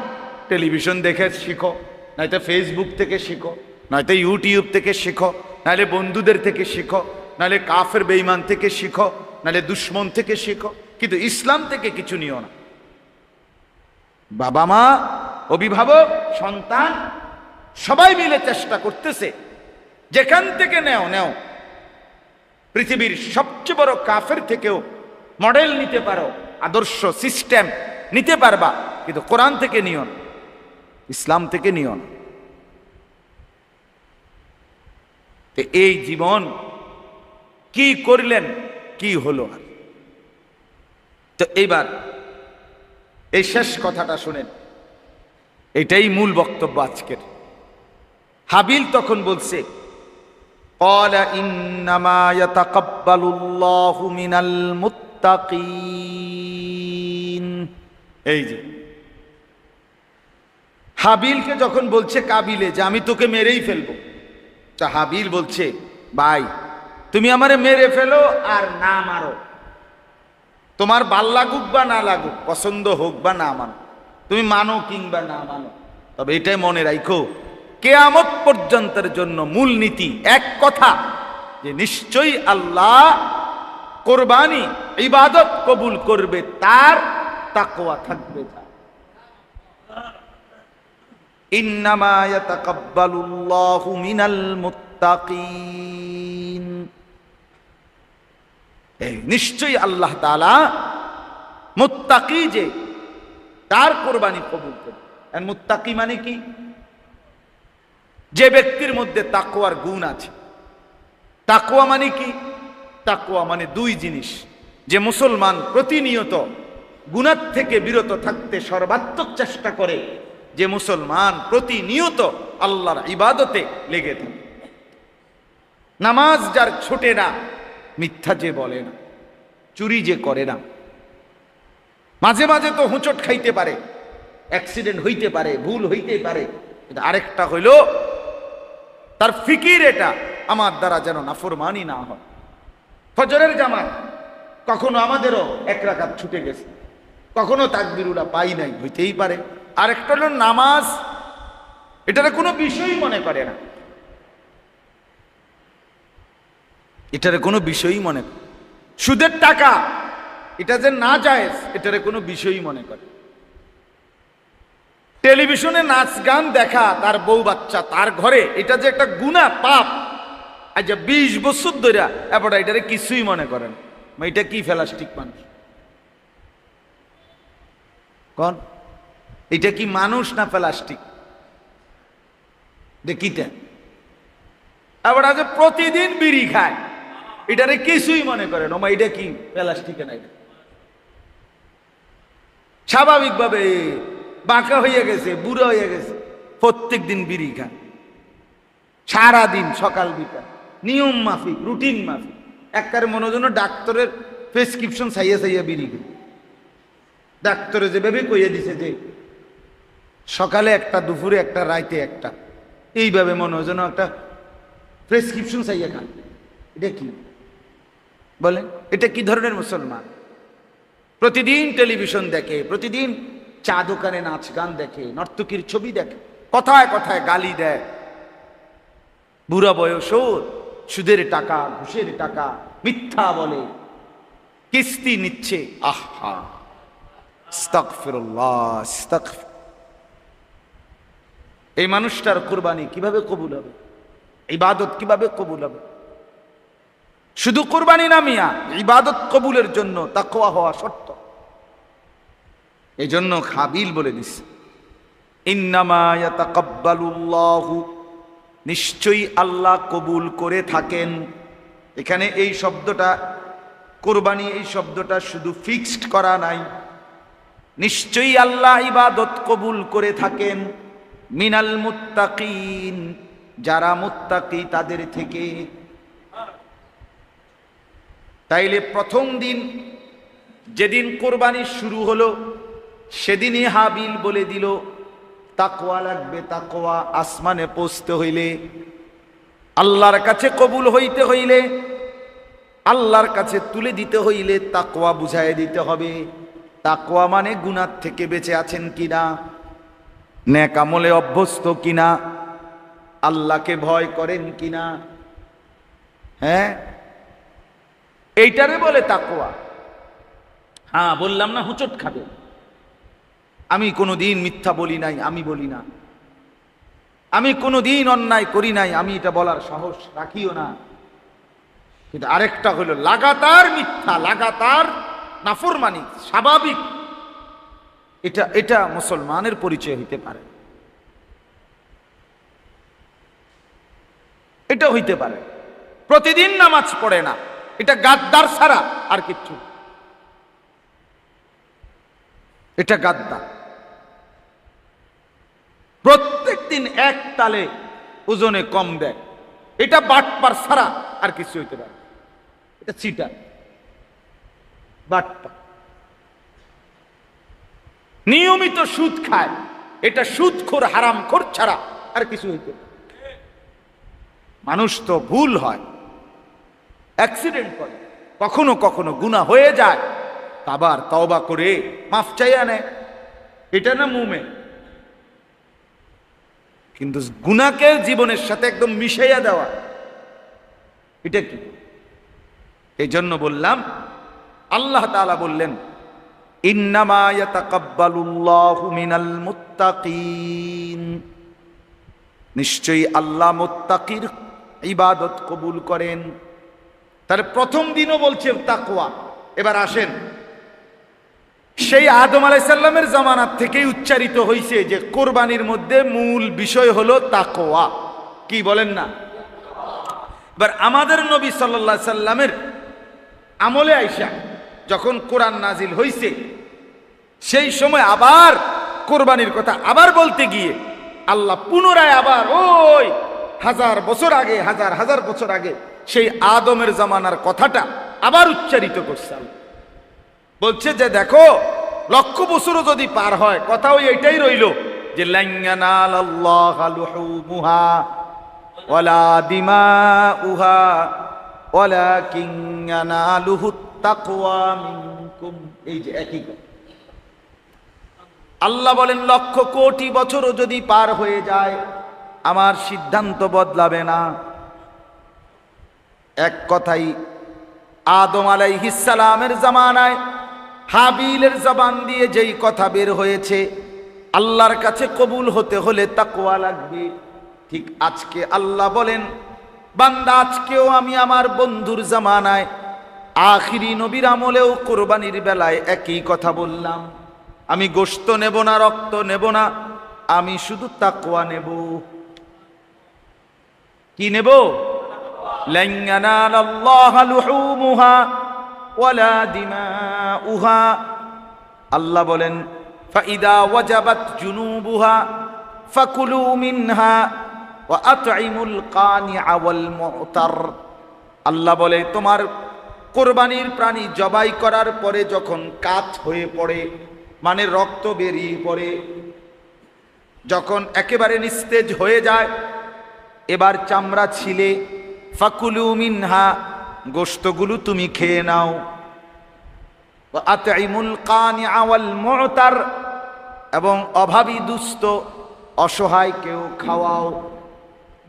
টেলিভিশন দেখে শিখো, নয়তো ফেসবুক থেকে শিখো, নয়তো ইউটিউব থেকে শিখো, নাহলে বন্ধুদের থেকে শিখো, নাহলে কাফের বেঈমান থেকে শিখো, নাহলে দুশ্মন থেকে শিখো, কিন্তু ইসলাম থেকে কিছু নিও না। বাবা মা, অভিভাবক, সন্তান সবাই মিলে চেষ্টা করতেছে যেখান থেকে নেও নেও। পৃথিবীর সবচেয়ে বড় কাফের থেকেও মডেল নিতে পারো, আদর্শ সিস্টেম নিতে পারবা, কিন্তু কোরআন থেকে নিও না, ইসলাম থেকে নিও না। তো এই জীবন কি করলেন, কি হলো? আর তো এইবার এই শেষ কথাটা শুনেন, এটাই মূল বক্তব্য আজকের। হাবিল তখন বলছে, ক্বালা ইন্নামা ইয়াতাকাব্বালুল্লাহু মিনাল মুত্তাকিন। এই যে হাবিলকে যখন বলছে কাবিলে যে আমি তোকে মেরেই ফেলবো, তা হাবিল বলছে, ভাই তুমি আমারে মেরে ফেলো আর না মারো, তোমার ভাল লাগুক বা না লাগুক, পছন্দ হোক বা না মানো, তুমি মানো কিংবা না মানো, তবে এটাই মনে রাখো, কিয়ামত পর্যন্তের জন্য মূল নীতি এক কথা, যে নিশ্চয়ই আল্লাহ কোরবানি ইবাদত কবুল করবে তার তাকওয়া থাকবে। ইন্নামা ইয়াতাকাব্বালুল্লাহু মিনাল মুত্তাকিন। এই নিশ্চয়ই আল্লাহ তাআলা মুত্তাকি, যে তার কোরবানি কবুল করবে। আর মুত্তাকি মানে কি? যে ব্যক্তির মধ্যে তাকওয়ার গুণ আছে। তাকওয়া মানে কি? তাকওয়া মানে দুই জিনিস, যে মুসলমান প্রতিনিয়ত গুনাহ থেকে বিরত থাকতে সর্বাত্মক চেষ্টা করে, যে মুসলমান প্রতিনিয়ত আল্লাহর ইবাদতে লেগে থাকে। নামাজ যার ছোটে না, মিথ্যা যে বলে না, চুরি যে করে না, মাঝে মাঝে তো হোঁচট খাইতে পারে, অ্যাক্সিডেন্ট হইতে পারে, ভুল হইতে পারে, কিন্তু আরেকটা হইল তার ফিকির এটা, আমার দ্বারা যেন নাফরমানি না হয়। ফজরের জামাত কখনো আমাদেরও এক রাকাত ছুটে গেছে, কখনো তাকবীরুল্লাহ পাই নাই, হইতেই পারে। আরেকটা হলো নামাজ, এটার কোনো বিষয়ই মনে করে না, এটার কোনো বিষয়ই মনে করে। সুদের টাকা এটা যে না জায়েজ, এটার কোনো বিষয়ই মনে করে। টেলিভিশনে নাচ গান দেখা, তার বউ বাচ্চা তার ঘরে, এটা যে একটা গুনাহ পাপ, আচ্ছা 20 বছর ধরে এবার এটারে কিছুই মনে করেন। এটা কি ফেলাস্টিক মানুষ কোন? এটা কি মানুষ না প্লাস্টিক? দেখিতে আবার আজ প্রতিদিন বিড়ি খায়, এটারে কিছুই মনে করে না, এটা কি প্লাস্টিকে নাই। স্বাভাবিকভাবে বাঁকা হয়ে গেছে, বুড়ো হয়ে গেছে, প্রত্যেক দিন বিড়ি খায়, সারাদিন সকাল বিকাল নিয়ম মাফিক, রুটিন মাফিক। একবারে মনে জন্য ডাক্তারের প্রেসক্রিপশন চাইয়া চাইয়া বিড়ি খায়। ডাক্তারে যেভাবে কইয়ে দিছে যে সকালে একটা, দুপুরে একটা, রাইতে একটা, এইভাবে মনে হয় যেন একটা প্রেসক্রিপশন চাইয়া খান। এটা কি বলেন? এটা কি ধরনের মুসলমান? প্রতিদিন টেলিভিশন দেখে, প্রতিদিন চা দোকানে নাচ গান দেখে, নর্তকীর ছবি দেখে, কথায় কথায় গালি দেয়, বুড়া বয়স, সুদের টাকা, ঘুষের টাকা, মিথ্যা বলে, কিস্তি নিচ্ছে। আহা, আস্তাগফিরুল্লাহ, আস্তাগফির। এই মানুষটার কুরবানি কিভাবে কবুল হবে? ইবাদত কিভাবে কবুল হবে? শুধু কুরবানি না মিয়া, ইবাদত কবুলের জন্য তাকওয়া হওয়া শর্ত। এই জন্য হাবিল বলে দিচ্ছে, ইন্নামা ইয়াতাকাব্বালুল্লাহু, নিশ্চয়ই আল্লাহ কবুল করে থাকেন। এখানে এই শব্দটা, কুরবানি এই শব্দটা শুধু ফিক্সড করা নাই, নিশ্চয়ই আল্লাহ ইবাদত কবুল করে থাকেন মিনাল মুত্তাকিন, যারা মুত্তাকি তাদের থেকে। তাইলে প্রথম দিন যেদিন কোরবানি শুরু হলো সেদিনই হাবিল বলে দিল তাকওয়া লাগবে, তাকওয়া। আসমানে পৌঁছতে হইলে, আল্লাহর কাছে কবুল হইতে হইলে, আল্লাহর কাছে তুলে দিতে হইলে তাকওয়া বুঝায় দিতে হবে। তাকওয়া মানে গুনাহ থেকে বেঁচে আছেন কিনা, নেক আমলে অভ্যস্ত কিনা, আল্লাহকে ভয় করেন কিনা। হ্যাঁ, এইটারে বলে তাকওয়া। হ্যাঁ, বললাম না হুচট খাবে। আমি কোনোদিন মিথ্যা বলি নাই, আমি বলি না। আমি কোনোদিন অন্যায় করি নাই, আমি এটা বলার সাহস রাখিও না। কিন্তু আরেকটা হলো লাগাতার মিথ্যা, লাগাতার নাফরমানি স্বাভাবিক, এটা এটা মুসলমানের পরিচয় হইতে পারে, এটা হইতে পারে। প্রতিদিন নামাজ পড়ে না, এটা গাদ্দার ছাড়া আর কিচ্ছু, এটা গাদ্দার। প্রত্যেক দিন এক তালে ওজনে কম দেয়, এটা বাটপার ছাড়া আর কিছু হইতে পারে। এটা চিটার, বাটপার। নিয়মিত সুদ খায়, এটা সুদখোর হারামখোর ছাড়া আর কিছু হইতে পারে। মানুষ তো ভুল হয়, অ্যাক্সিডেন্ট করে, কখনো কখনো গুনাহ হয়ে যায়, আবার তওবা করে মাফ চাইয়া নেয়, এটা না মুমিন। কিন্তু গুনাহকে জীবনের সাথে একদম মিশাইয়া দেওয়া, এটা কি? এই জন্য বললাম, আল্লাহ তাআলা বললেন ইন্নামা ইয়াতাকাব্বালুল্লাহু মিনাল মুত্তাকিন, নিশ্চয়ই আল্লাহ মুত্তাকির ইবাদত কবুল করেন। তার প্রথম দিনও বলছে তাকওয়া। এবার আসেন, সেই আদম আলাইহিস সালামের জামানাত থেকেই উচ্চারিত হয়েছে যে কোরবানির মধ্যে মূল বিষয় হলো তাকওয়া। কি বলেন না? এবার আমাদের নবী সাল্লাল্লাহু আলাইহি সাল্লামের আমলে আইসা যখন কোরআন নাজিল হইছে, সেই সময় আবার কোরবানির কথা আবার বলতে গিয়ে আল্লাহ পুনরায় আবার ওই হাজার বছর আগে, হাজার হাজার বছর আগে সেই আদমের জামানার কথাটা আবার উচ্চারিত করছে। বলছে যে দেখো, লক্ষ বছরও যদি পার হয়, কথা ওই এটাই রইল যে লান ইয়ানালাল্লাহা লুহুমুহা ওয়ালা দিমাউহা ওয়ালাকিন ইয়ানালুহুত তাকওয়া মিনকুম। এই যে একই কথা। আল্লাহ বলেন লক্ষ কোটি বছরও যদি পার হয়ে যায়, আমার সিদ্ধান্ত বদলাবে না। এক কথাই আদম আলাইহিস সালামের জামানায় হাবিলের জবান দিয়ে যেই কথা বের হয়েছে, আল্লাহর কাছে কবুল হতে হলে তাকওয়া লাগবে। ঠিক আজকে আল্লাহ বলেন, বান্দা আজকেও আমি আমার বন্ধুর জামানায় আখিরি নবীর আমলেও কোরবানির বেলায় একই কথা বললাম, আমি গোশত নেব না, রক্ত নেব না, আমি শুধু তাকওয়া নেব। কি নেব? লান ইয়ানালাল্লাহা লুহুমুহা ওয়ালা দিমাউহা। আল্লাহ বলেন ফাইদা ওয়াজাবাত জুনুবুহা ফাকুলু মিনহা ওয়া আতঈমুল কানিআ ওয়াল মুতার। আল্লাহ বলে তোমার কোরবানির প্রাণী জবাই করার পরে যখন কাত হয়ে পড়ে, মানে রক্ত বেরিয়ে পড়ে, যখন একেবারে নিস্তেজ হয়ে যায়, এবার চামড়া ছিলে, ফাকুলু মিনহা, গোশতগুলো তুমি খেয়ে নাও, ওয়া আতঈমুল কানিআ ওয়াল মুতার, এবং অভাবী দুস্থ অসহায়কেও খাওয়াও।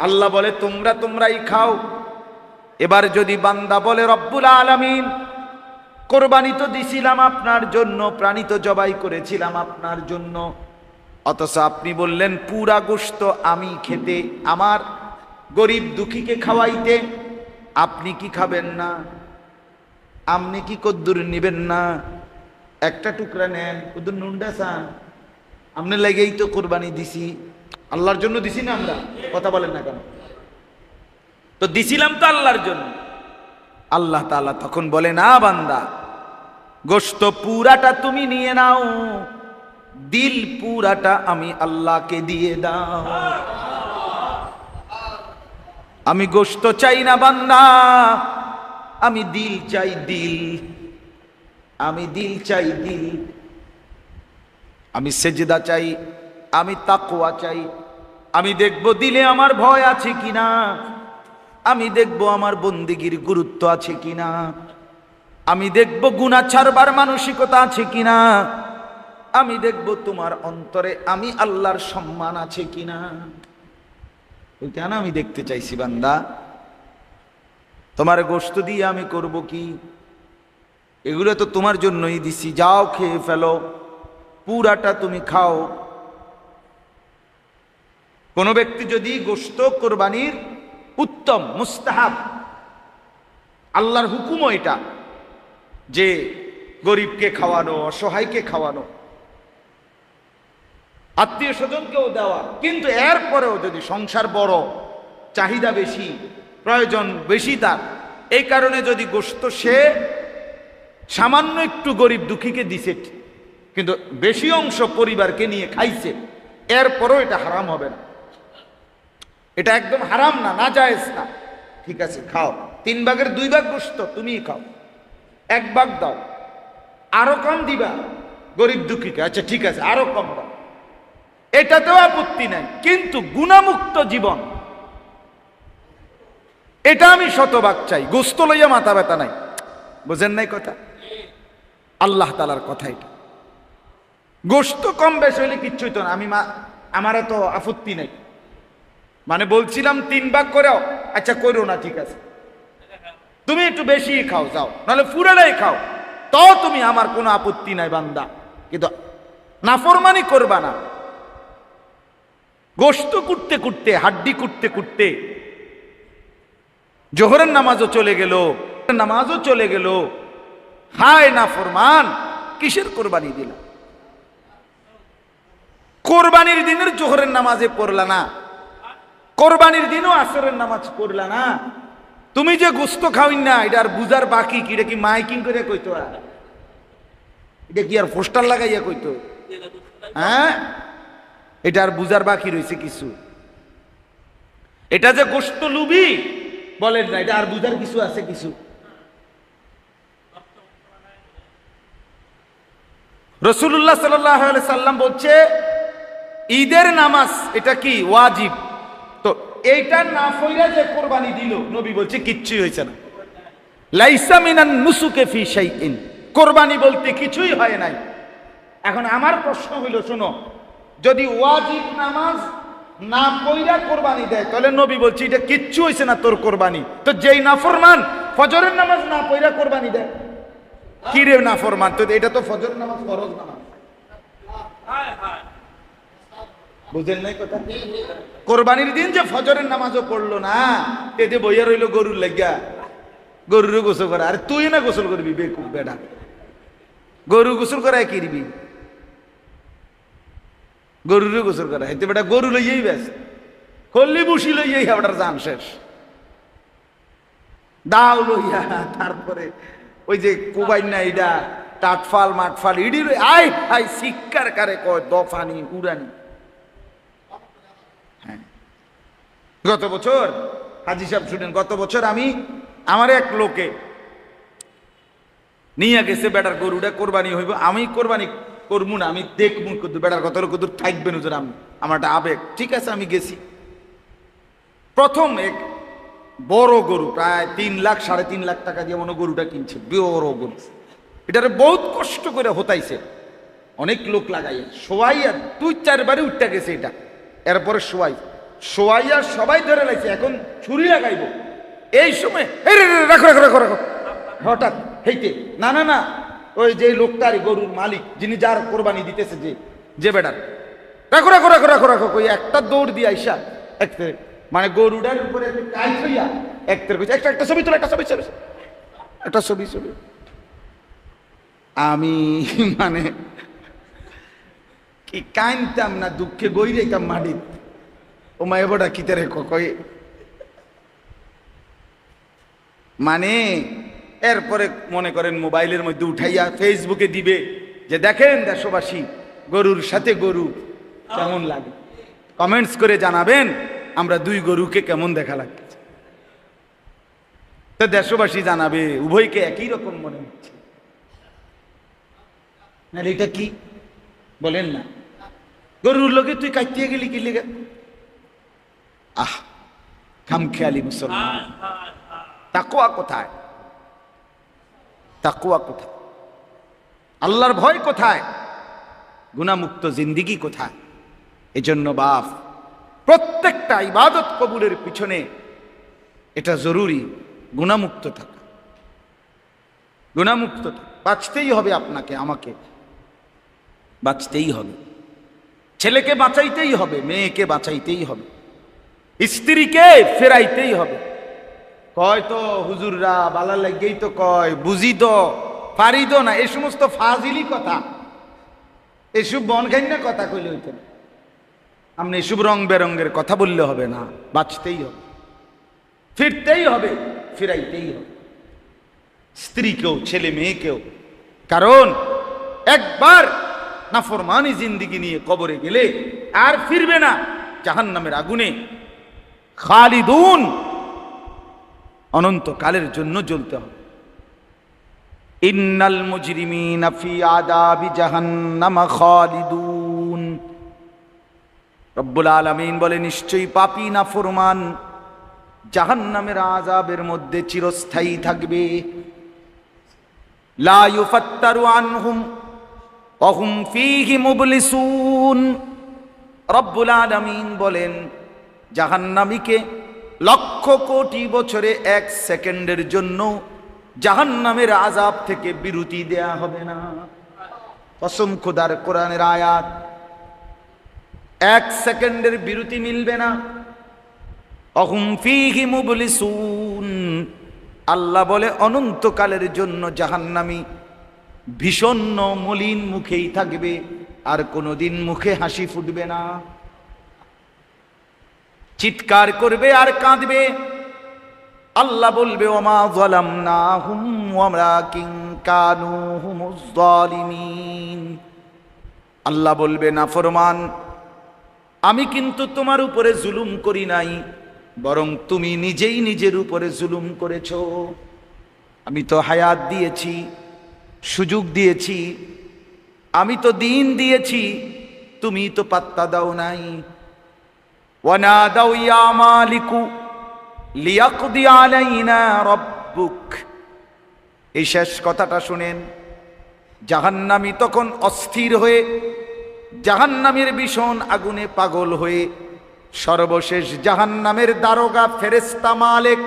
আল্লাহ বলে তোমরাই খাও। এবার যদি বান্দা বলে রব্বুল আলামিন কোরবানি তো দিছিলাম আপনার জন্য, প্রাণী তো জবাই করেছিলাম আপনার জন্য, অথচ আপনি বললেন পুরা গোশত আমি খেতে, আমার গরিব দুঃখীকে খাওয়াইতে। আপনি কি খাবেন না? আপনি কি কদ্দুর নিবেন না? একটা টুকরা নেন, কদ্দুর নুনডা চান? আপনি লেগেই তো কোরবানি দিছি, আল্লাহর জন্য দিছি না? আমরা কথা বলেন না কেন? তো দিছিলাম তো আল্লাহর জন্য। আল্লাহ তাআলা তখন বলে, না বান্দা, গোশত পুরাটা তুমি নিয়ে নাও, দিল পুরাটা আমি আল্লাহকে দিয়ে দাও। আমি গোশত চাই না বান্দা, আমি দিল চাই, দিল। আমি দিল চাই, দিল। আমি সেজদা চাই, আমি তাকওয়া চাই। আমি দেখব দিলে আমার ভয় আছে কিনা, আমি দেখব আমার বন্দেগীর গুরুত্ব আছে কিনা, আমি দেখব গুনাহ ছাড়বার মানসিকতা আছে কিনা, আমি দেখব তোমার অন্তরে আমি আল্লাহর সম্মান আছে কিনা। কেন আমি দেখতে চাইছি বান্দা, তোমার গোশত দিয়ে আমি করব কি? এগুলো তো তোমার জন্যই দিছি, যাও খেয়ে ফেলো, পুরাটা তুমি খাও। কোন ব্যক্তি যদি গোশত কোরবানির উত্তম মুস্তাহাব, আল্লাহর হুকুমও এটা যে গরিবকে খাওয়ানো, অসহায়কে খাওয়ানো, আত্মীয় স্বজনকেও দেওয়া, কিন্তু এরপরেও যদি সংসার বড়, চাহিদা বেশি, প্রয়োজন বেশি তার, এই কারণে যদি গোশত সে সামান্য একটু গরিব দুঃখীকে দিছে, কিন্তু বেশি অংশ পরিবারকে নিয়ে খাইছে, এরপরও এটা হারাম হবে না। এটা একদম হারাম না, নাজায়েজ না। ঠিক আছে, খাও, 3 ভাগের 2 ভাগ গোশত তুমিই খাও, 1 ভাগ দাও, আরো কম দিবা গরিব দুঃখীকে, আচ্ছা ঠিক আছে আরো কম দাও, এটাতেও আপত্তি নাই। কিন্তু গুনাহমুক্ত জীবন, এটা আমি শতভাগ চাই। গোশত লইয়া মাথা ব্যথা নাই, বুঝেন নাই কথা? আল্লাহ তাআলার কথা এটা। গোশত কম বেশ হইলে কিচ্ছু হইতো না, আমার এত আপত্তি নাই। মানে বলছিলাম 3 ভাগ করেও, আচ্ছা করো না, ঠিক আছে তুমি একটু বেশি খাও, যাও, নাহলে পুরাটাই খাও, তো তুমি, আমার কোনো আপত্তি নাই বান্দা। কিন্তু নাফরমানি করবা না। গোশত কুটতে কুটতে, হাড্ডি কুটতে কুটতে জোহরের নামাজও চলে গেল, নামাজও চলে গেল, হায় নাফরমান, কিসের কোরবানি দিলা? কোরবানির দিনের জোহরের নামাজে পড়লা না, কোরবানির দিনও আসরের নামাজ পড়লা না, তুমি যে গোশত খাওই না, এটা আর বুঝার বাকি কি? এটা কি মাইকিং করে কইতো? এটা কি আর পোস্টার লাগাইয়া কইতো? হ্যাঁ, এটা আর বুঝার বাকি রয়েছে কিছু? এটা যে গোশত লুবি বলেন না, এটা আর বুঝার কিছু আছে? কিছু রাসূলুল্লাহ সাল্লাল্লাহু আলাইহি সাল্লাম বলছে ঈদের নামাজ এটা কি ওয়াজিব, তো এইটা না পড়া যে কোরবানি দিল, নবী বলছে কিচ্ছুই হয়েছে না। লাইসা মিনান নুসুকে ফি শাইইন, কোরবানি বলতে কিছুই হয় নাই। এখন আমার প্রশ্ন হইল, শোনো, যদি ওয়াজিব নামাজ না পড়া কোরবানি দেয়, তাহলে নবী বলছে এটা কিচ্ছু হয়েছে না তোর কোরবানি। তো যেই নাফরমান ফজরের নামাজ না পড়া কোরবানি দেয়, কি রে নাফরমান? তো এটা তো ফজর নামাজ ফরজ নামাজ, বুঝেন নাই কথা? কোরবানির দিন যে ফজরের নামাজও পড়লো না, এতে বইয়া রইল গরুর লেগা, গরুরও গোসল করা। আরে তুই না গোসল করবি বেকুব বেটা, গরু গোসল করায় কি দিবি? গরুরও গোসল করা, এতে বেটা গরু লইয়াই ব্যাস, হল্লি বুসি লইয়াই আবার জান শেষ, দাও লইয়া, তারপরে ওই যে কুবাই না এটা টাটফাল মাঠফাল ইডি আই হাই শিক্ষার কারে কয় দফানি উড়ানি। হ্যাঁ, গত বছর হাজি সাহেব শুনেন, গত বছর আমি আমার এক লোকে নিয়ে গেছে, বেটার গরুটা কোরবানি হইব, আমি কোরবানি করবো না, আমি দেখবো কত বেটার কত কদূর থাকবেন, আমি আমার একটা আবেগ। ঠিক আছে, আমি গেছি। প্রথম এক বড় গরু, প্রায় 3 লাখ 3.5 লাখ টাকা দিয়ে মনে গরুটা কিনছে, বড় গরু। এটারে বহুত কষ্ট করে হতাইছে, অনেক লোক লাগাইয়া শোয়াইয়া 2-4 বারে উঠতে গেছে এটা, এরপরে শোয়াইয়া সবাই ধরে লাগছে, এখন ছুরি লাগাইব। এই সময় রাখো রাখো রাখো রাখো, হঠাৎ হেইতে না না না ওই যে লোকটার গরুর মালিক যিনি যার কোরবানি দিতেছে যে বেটার রাখো রাখো রাখো রাখো রাখো ওই একটা দৌড় দিয়ে আইসা একটা মানে গরুটার উপরে কাজ হইয়া একটা একটা ছবি তোলা একটা ছবি ছবি একটা ছবি ছবি আমি মানে কি কাইনতাম না দুঃখে গই যাইতাম মাটি ও মা এবটা কিতে রে কই মানে এরপরে মনে করেন মোবাইলের মধ্যে উঠাইয়া ফেসবুকে দিবে যে দেখেন দেশবাসী গরুর সাথে গরু কেমন লাগে কমেন্টস করে জানাবেন আমরা দুই গরুকে কেমন দেখা লাগছে তো দেশবাসী জানাবে উভয়কে একই রকম মনে হচ্ছে না এটা কি বলেন না গরুর লোকে তুই কাটিয়ে গেলি কি লেগে আহ খামখেয়ালি মুসলমান তাকওয়া কোথায় তাকওয়া কোথায় আল্লাহর ভয় কোথায় গুনাহমুক্ত জিন্দেগি কোথায় এজন্য বাপ প্রত্যেকটা ইবাদত কবুলের পিছনে এটা জরুরি গুনাহমুক্ত থাকা গুনাহমুক্ত বাঁচতেই হবে আপনাকে আমাকে বাঁচতেই হবে ছেলেকে বাঁচাইতেই হবে মেয়েকে বাঁচাইতেই হবে স্ত্রীকে ফেরাইতেই হবে কয় তো হুজুররা বালা লাগেই তো কয় বুঝি তো পারি তো না এই সমস্ত ফাজিলি কথা এসব বনখাইনা কথা কইলে হইতো না আপনি এসব রং বেরঙ্গের কথা বললে হবে না বাঁচতেই হবে ফিরতেই হবে ফিরাইতেই হবে স্ত্রীকেও ছেলে মেয়েকেও কারণ একবার নাফরমানি জিন্দেগি নিয়ে কবরে গেলে আর ফিরবে না জাহান্নামের আগুনে খালিদুন অনন্তকালের জন্য জ্বলতে হবে ইন্নাল মুজরিমিনা ফি আযাবি জাহান্নাম খালিদুন রব্বুল আলামিন বলে নিশ্চয়ই পাপী নাফরমান জাহান্নামের আযাবের মধ্যে চিরস্থায়ী থাকবে লা ইউফাত্তারু আনহুম ওয়া হুম ফীহি মুবলিসুন রব্বুল আলামিন বলেন জাহান্নামীকে লক্ষ কোটি বছরে এক সেকেন্ডের জন্য জাহান্নামের আযাব থেকে বিরতি দেয়া হবে না কসম খোদার কোরআনের আয়াত এক সেকেন্ডের বিরতি মিলবে না অহুম ফীহি মুবলিসুন আল্লাহ বলে অনন্তকালের জন্য জাহান্নামী ভীষণ মলিন মুখেই থাকবে আর কোনোদিন মুখে হাসি ফুটবে না চিৎকার করবে আর কাঁদবে আল্লাহ বলবে ওমা যালামনাহুম ওয়ালাকিন কানু হুমুজ জালিমিন আল্লাহ বলবে নাফরমান আমি কিন্তু তোমার উপরে জুলুম করি নাই বরং তুমি নিজেই নিজের উপরে জুলুম করেছো আমি তো হায়াত দিয়েছি সুযোগ দিয়েছি আমি তো দিন দিয়েছি তুমি তো পাত্তা দাও নাই ওয়ানাদাউ ইয়া মালিকু লিয়াকদি আলাইনা রাব্বুক এই শেষ কথাটা শুনেন জাহান্নামী তখন অস্থির হয়ে জাহান্নামের ভীষণ আগুনে পাগল হয়ে সর্বশেষ জাহান্নামের দারোগা ফেরেশতা মালিক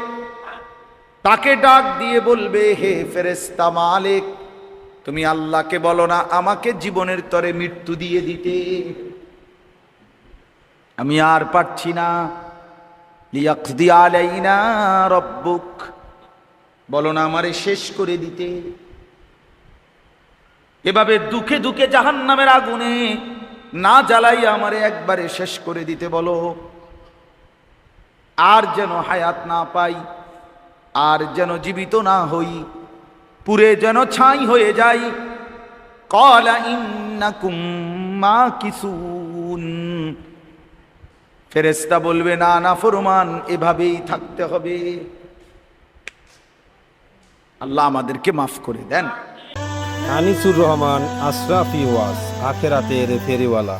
তাকে ডাক দিয়ে বলবে হে ফেরেশতা মালিক তুমি আল্লাহকে বলো না আমাকে জীবনের তরে মৃত্যু দিয়ে দিতে আমি আর পারছি না লিয়াকদি আলাইনা রাব্বুক বলো না আমারে শেষ করে দিতে এভাবে দুঃখে দুঃখে জাহান্নামের আগুনে না জ্বালাইয়া আমারে একবারে শেষ করে দিতে বলো আর যেন হায়াত না পাই আর যেন জীবিত না হই পুরে যেন ছাই হয়ে যাই ক্বালা ইন্নাকুম মাকিসুন ফেরেশতা বলবে না নাফরমান এভাবেই থাকতে হবে আল্লাহ আমাদেরকে মাফ করে দেন আনিসুর রহমান আশরাফি ওয়াজ আখেরাতের ফেরিওয়ালা।